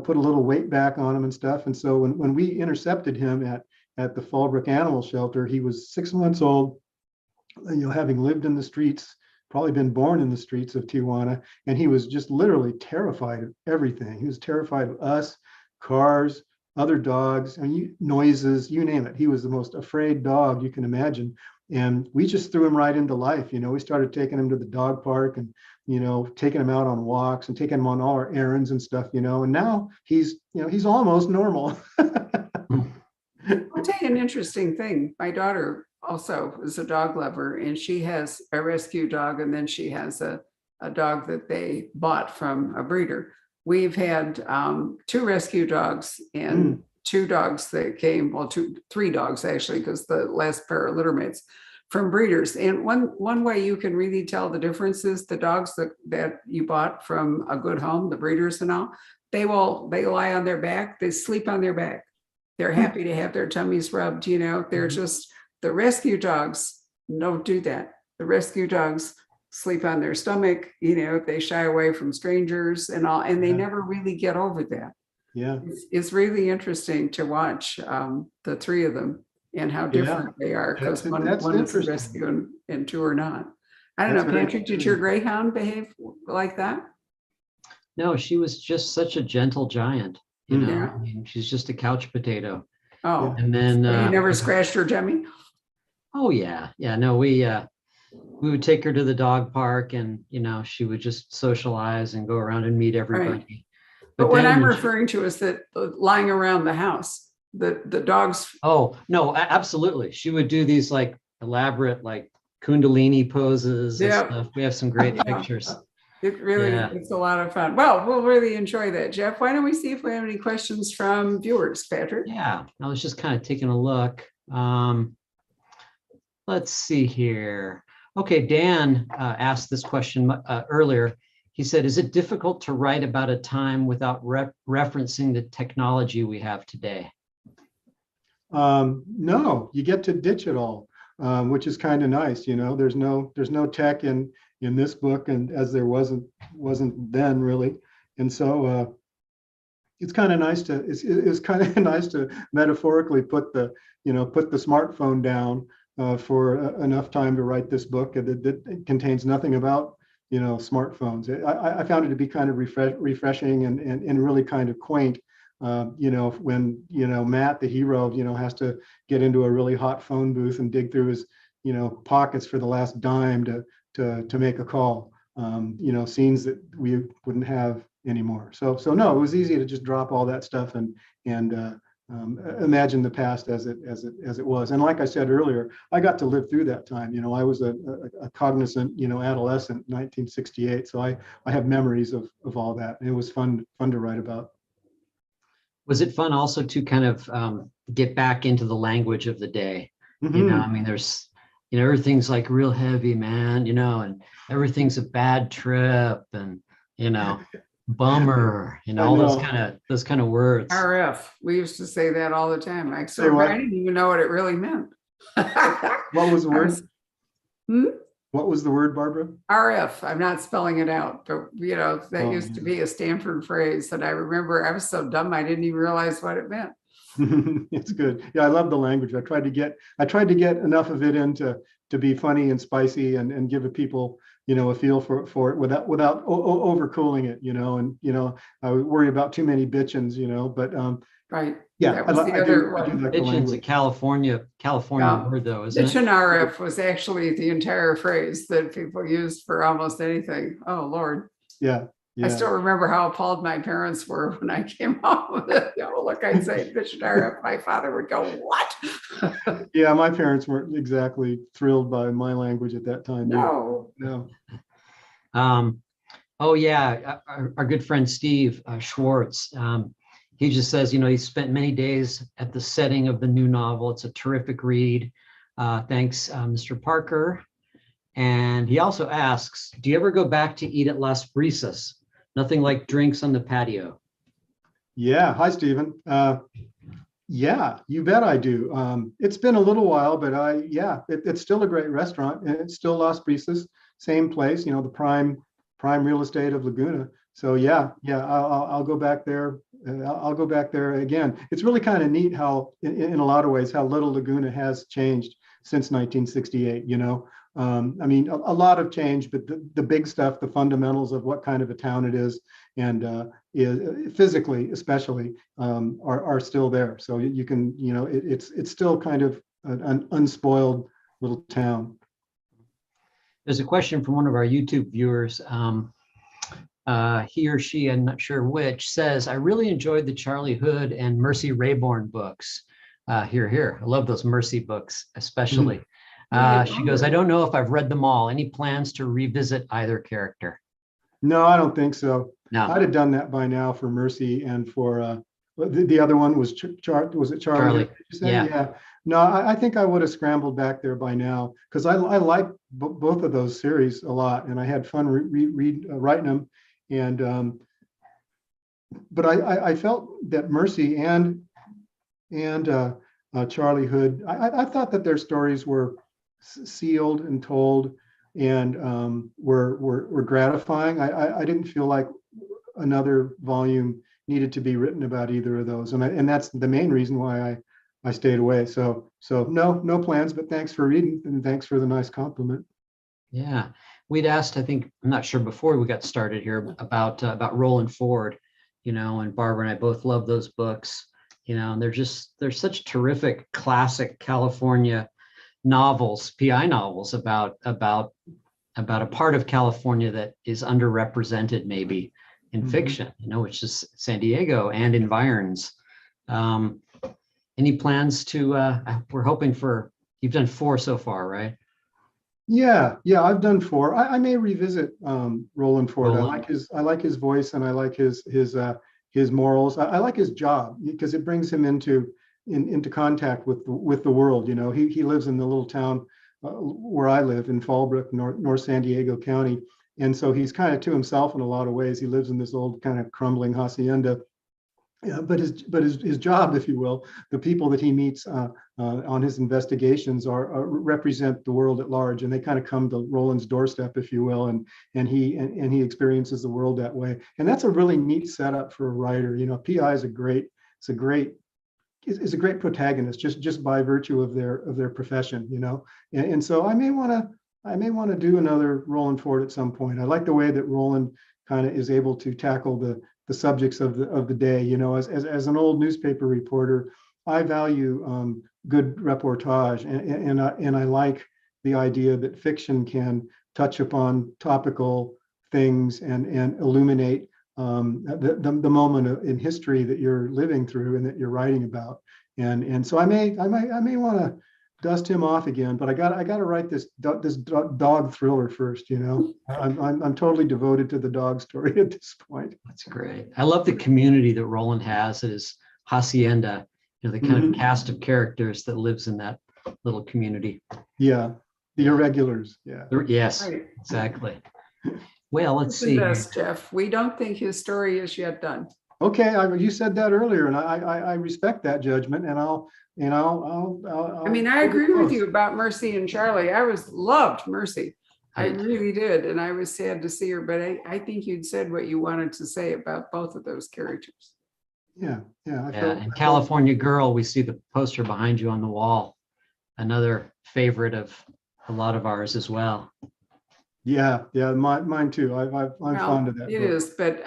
put a little weight back on him and stuff. And so when we intercepted him at the Fallbrook Animal Shelter, he was 6 months old, having lived in the streets, probably been born in the streets of Tijuana, and he was just literally terrified of everything. He was terrified of us, cars, other dogs, noises, you name it. He was the most afraid dog you can imagine. And we just threw him right into life. We started taking him to the dog park and, taking him out on walks and taking him on all our errands and stuff, and now he's almost normal. I'll tell you an interesting thing. My daughter also is a dog lover, and she has a rescue dog, and then she has a dog that they bought from a breeder. We've had 2 rescue dogs and 2 dogs that came, three dogs actually, because the last pair are litter mates from breeders. And one way you can really tell the difference is the dogs that you bought from a good home, the breeders and all, they lie on their back, they sleep on their back. They're happy to have their tummies rubbed, they're just, The rescue dogs don't do that. The rescue dogs sleep on their stomach, they shy away from strangers and all, and they never really get over that. Yeah. It's really interesting to watch the three of them and how different they are, because one is a interesting. rescue and two are not. I don't That's know, very Patrick, did your greyhound behave like that? No, she was just such a gentle giant. You know, Yeah. I mean, she's just a couch potato. Oh, And then so you never scratched her tummy? oh yeah, no, we would take her to the dog park, and she would just socialize and go around and meet everybody. Right. But what then I'm when referring to is that lying around the house, the dogs. oh no, absolutely, she would do these like elaborate like Kundalini poses and stuff. We have some great pictures. It really, it's a lot of fun. Well, we'll really enjoy that. Jeff, why don't we see if we have any questions from viewers, Patrick? Yeah, I was just kind of taking a look. Let's see here. Okay, Dan asked this question earlier. He said, is it difficult to write about a time without referencing the technology we have today? No, you get to ditch it all, which is kind of nice. There's no tech in this book, and as there wasn't then really. And so it's kind of nice to metaphorically put the smartphone down for enough time to write this book that contains nothing about smartphones. I found it to be kind of refreshing and really kind of quaint. When Matt, the hero, has to get into a really hot phone booth and dig through his pockets for the last dime to make a call. Scenes that we wouldn't have anymore. So no, it was easy to just drop all that stuff and imagine the past as it was. And like I said earlier, I got to live through that time. I was a cognizant adolescent in 1968, so I have memories of all that. And it was fun to write about. Was it fun also to kind of get back into the language of the day? Mm-hmm. I mean, there's everything's like real heavy, man, and everything's a bad trip, and bummer, all those kind of words. RF. We used to say that all the time. I didn't even know what it really meant. What was the word? What was the word, Barbara? RF. I'm not spelling it out, but that used to be a Stanford phrase that I remember. I was so dumb I didn't even realize what it meant. It's good. Yeah, I love the language. I tried to get enough of it in to be funny and spicy and give people a feel for it without overcooling it, and I worry about too many bitchins, but right. Yeah, that was the other one. Bitchin's a California word, though, isn't it? Bitchin' RF was actually the entire phrase that people used for almost anything. Oh Lord. Yeah. I still remember how appalled my parents were when I came home with it. Look, I'd say bitchin' RF. My father would go, "What?" Yeah, my parents weren't exactly thrilled by my language at that time. No. Oh yeah, our good friend Steve Schwartz. He just says, he spent many days at the setting of the new novel. It's a terrific read. Thanks, Mr. Parker. And he also asks, do you ever go back to eat at Las Brisas? Nothing like drinks on the patio. Yeah. Hi, Stephen. Yeah, you bet I do. It's been a little while, but it's still a great restaurant, and it's still Las Brisas, same place, the prime real estate of Laguna. So I'll go back there. I'll go back there again. It's really kind of neat how, in a lot of ways, how little Laguna has changed since 1968. I mean, a lot of change, but the big stuff, the fundamentals of what kind of a town it is, and physically, especially, are still there. So you can, it's still kind of an unspoiled little town. There's a question from one of our YouTube viewers. He or she, I'm not sure which, says, I really enjoyed the Charlie Hood and Mercy Rayborn books. Here. I love those Mercy books, especially. She goes, I don't know if I've read them all. Any plans to revisit either character? No, I don't think so. No. I'd have done that by now for Mercy, and for the other one was was it Charlie? Yeah. No, I think I would have scrambled back there by now, because I like both of those series a lot, and I had fun writing them. And but I felt that Mercy and Charlie Hood. I thought that their stories were sealed and told, and were gratifying. I didn't feel like another volume needed to be written about either of those, and that's the main reason why I stayed away. So no plans, but thanks for reading, and thanks for the nice compliment. Yeah, we'd asked, I think, I'm not sure before we got started here about Roland Ford, and Barbara and I both love those books, and they're such terrific classic California novels, PI novels about a part of California that is underrepresented maybe in fiction, which is San Diego and environs. Any plans to, we're hoping for, you've done 4 so far, right? Yeah, I've done 4. I may revisit Roland Ford. Roland. I like his voice, and I like his morals. I like his job because it brings him into contact with the world. He lives in the little town where I live in Fallbrook, North San Diego County, and so he's kind of to himself in a lot of ways. He lives in this old kind of crumbling hacienda. Yeah, but his job, if you will, the people that he meets on his investigations represent the world at large, and they kind of come to Roland's doorstep, if you will, and he experiences the world that way. And that's a really neat setup for a writer. PI is a great protagonist just by virtue of their profession. And so I may want to do another Roland Ford at some point. I like the way that Roland kind of is able to tackle the subjects of the day. As an old newspaper reporter, I value good reportage, and I like the idea that fiction can touch upon topical things and illuminate the moment in history that you're living through and that you're writing about. And so I may want to dust him off again, but I got to write this dog thriller first. I'm totally devoted to the dog story at this point. That's great. I love the community that Roland has at his hacienda. The kind of cast of characters that lives in that little community. Yeah, the irregulars. Yeah. Yes, Right. Exactly. Well, let's Listen see. to us, Jeff. We don't think his story is yet done. Okay, you said that earlier, and I respect that judgment, and I'll. I mean, I agree with you about Mercy and Charlie. I loved Mercy. I really did. And I was sad to see her, but I think you'd said what you wanted to say about both of those characters. Yeah. And California Girl, we see the poster behind you on the wall. Another favorite of a lot of ours as well. Yeah, mine too. I'm fond of that. It is, but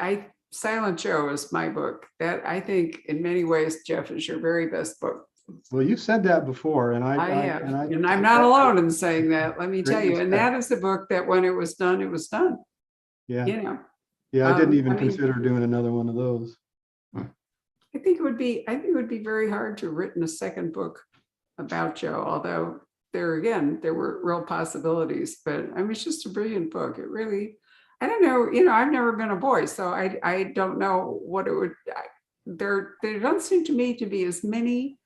Silent Joe is my book. That I think in many ways, Jeff, is your very best book. Well, you've said that before, and I have, and I'm not alone in saying that. Let me tell you, and that is a book that when it was done, it was done. Yeah, Yeah, I didn't even consider doing another one of those. I think it would be very hard to have written a second book about Joe, although there were real possibilities. But I mean, it's just a brilliant book. It really, I don't know, I've never been a boy, so I don't know what it would. There don't seem to me to be as many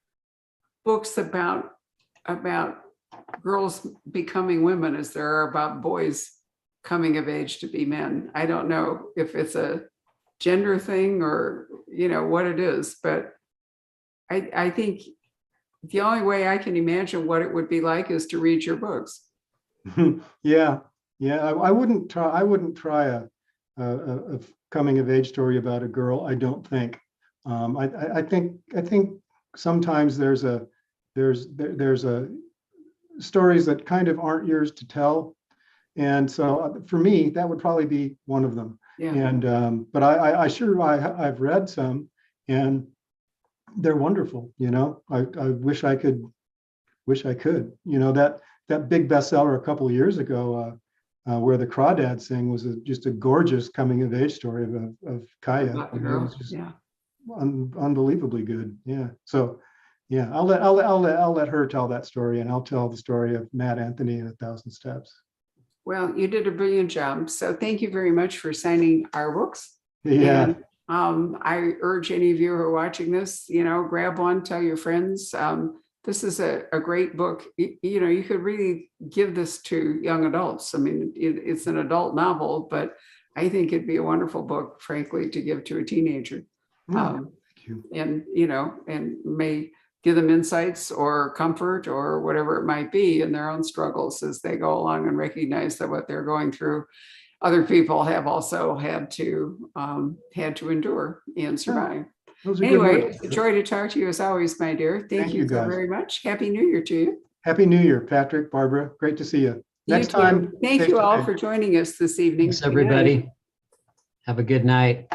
books about girls becoming women as there are about boys coming of age to be men. I don't know if it's a gender thing or what it is, but I think the only way I can imagine what it would be like is to read your books. Yeah. I wouldn't try a coming of age story about a girl. I don't think. I think sometimes there's a stories that kind of aren't yours to tell, and so for me that would probably be one of them. Yeah. And but I've read some, and they're wonderful. I wish I could. That big bestseller a couple of years ago, where the Crawdads Sing, was just a gorgeous coming of age story of Kaya. It was just unbelievably good. Yeah. So yeah, I'll let her tell that story, and I'll tell the story of Matt Anthony in 1,000 Steps. Well, you did a brilliant job. So thank you very much for signing our books. Yeah. And, I urge any of you who are watching this, grab one, tell your friends. This is a great book. You could really give this to young adults. I mean, it's an adult novel, but I think it'd be a wonderful book, frankly, to give to a teenager. Thank you. And may give them insights or comfort or whatever it might be in their own struggles as they go along, and recognize that what they're going through, other people have also had to endure and survive. Those are good Anyway, words. it's a joy to talk to you as always, my dear. Thank you so guys. very much. Happy New Year to you. Happy New Year, Patrick, Barbara. Great to see you. Next You too. time. Thank you all face-to-face. for joining us this evening. Thanks, Good night. everybody. Have a good night.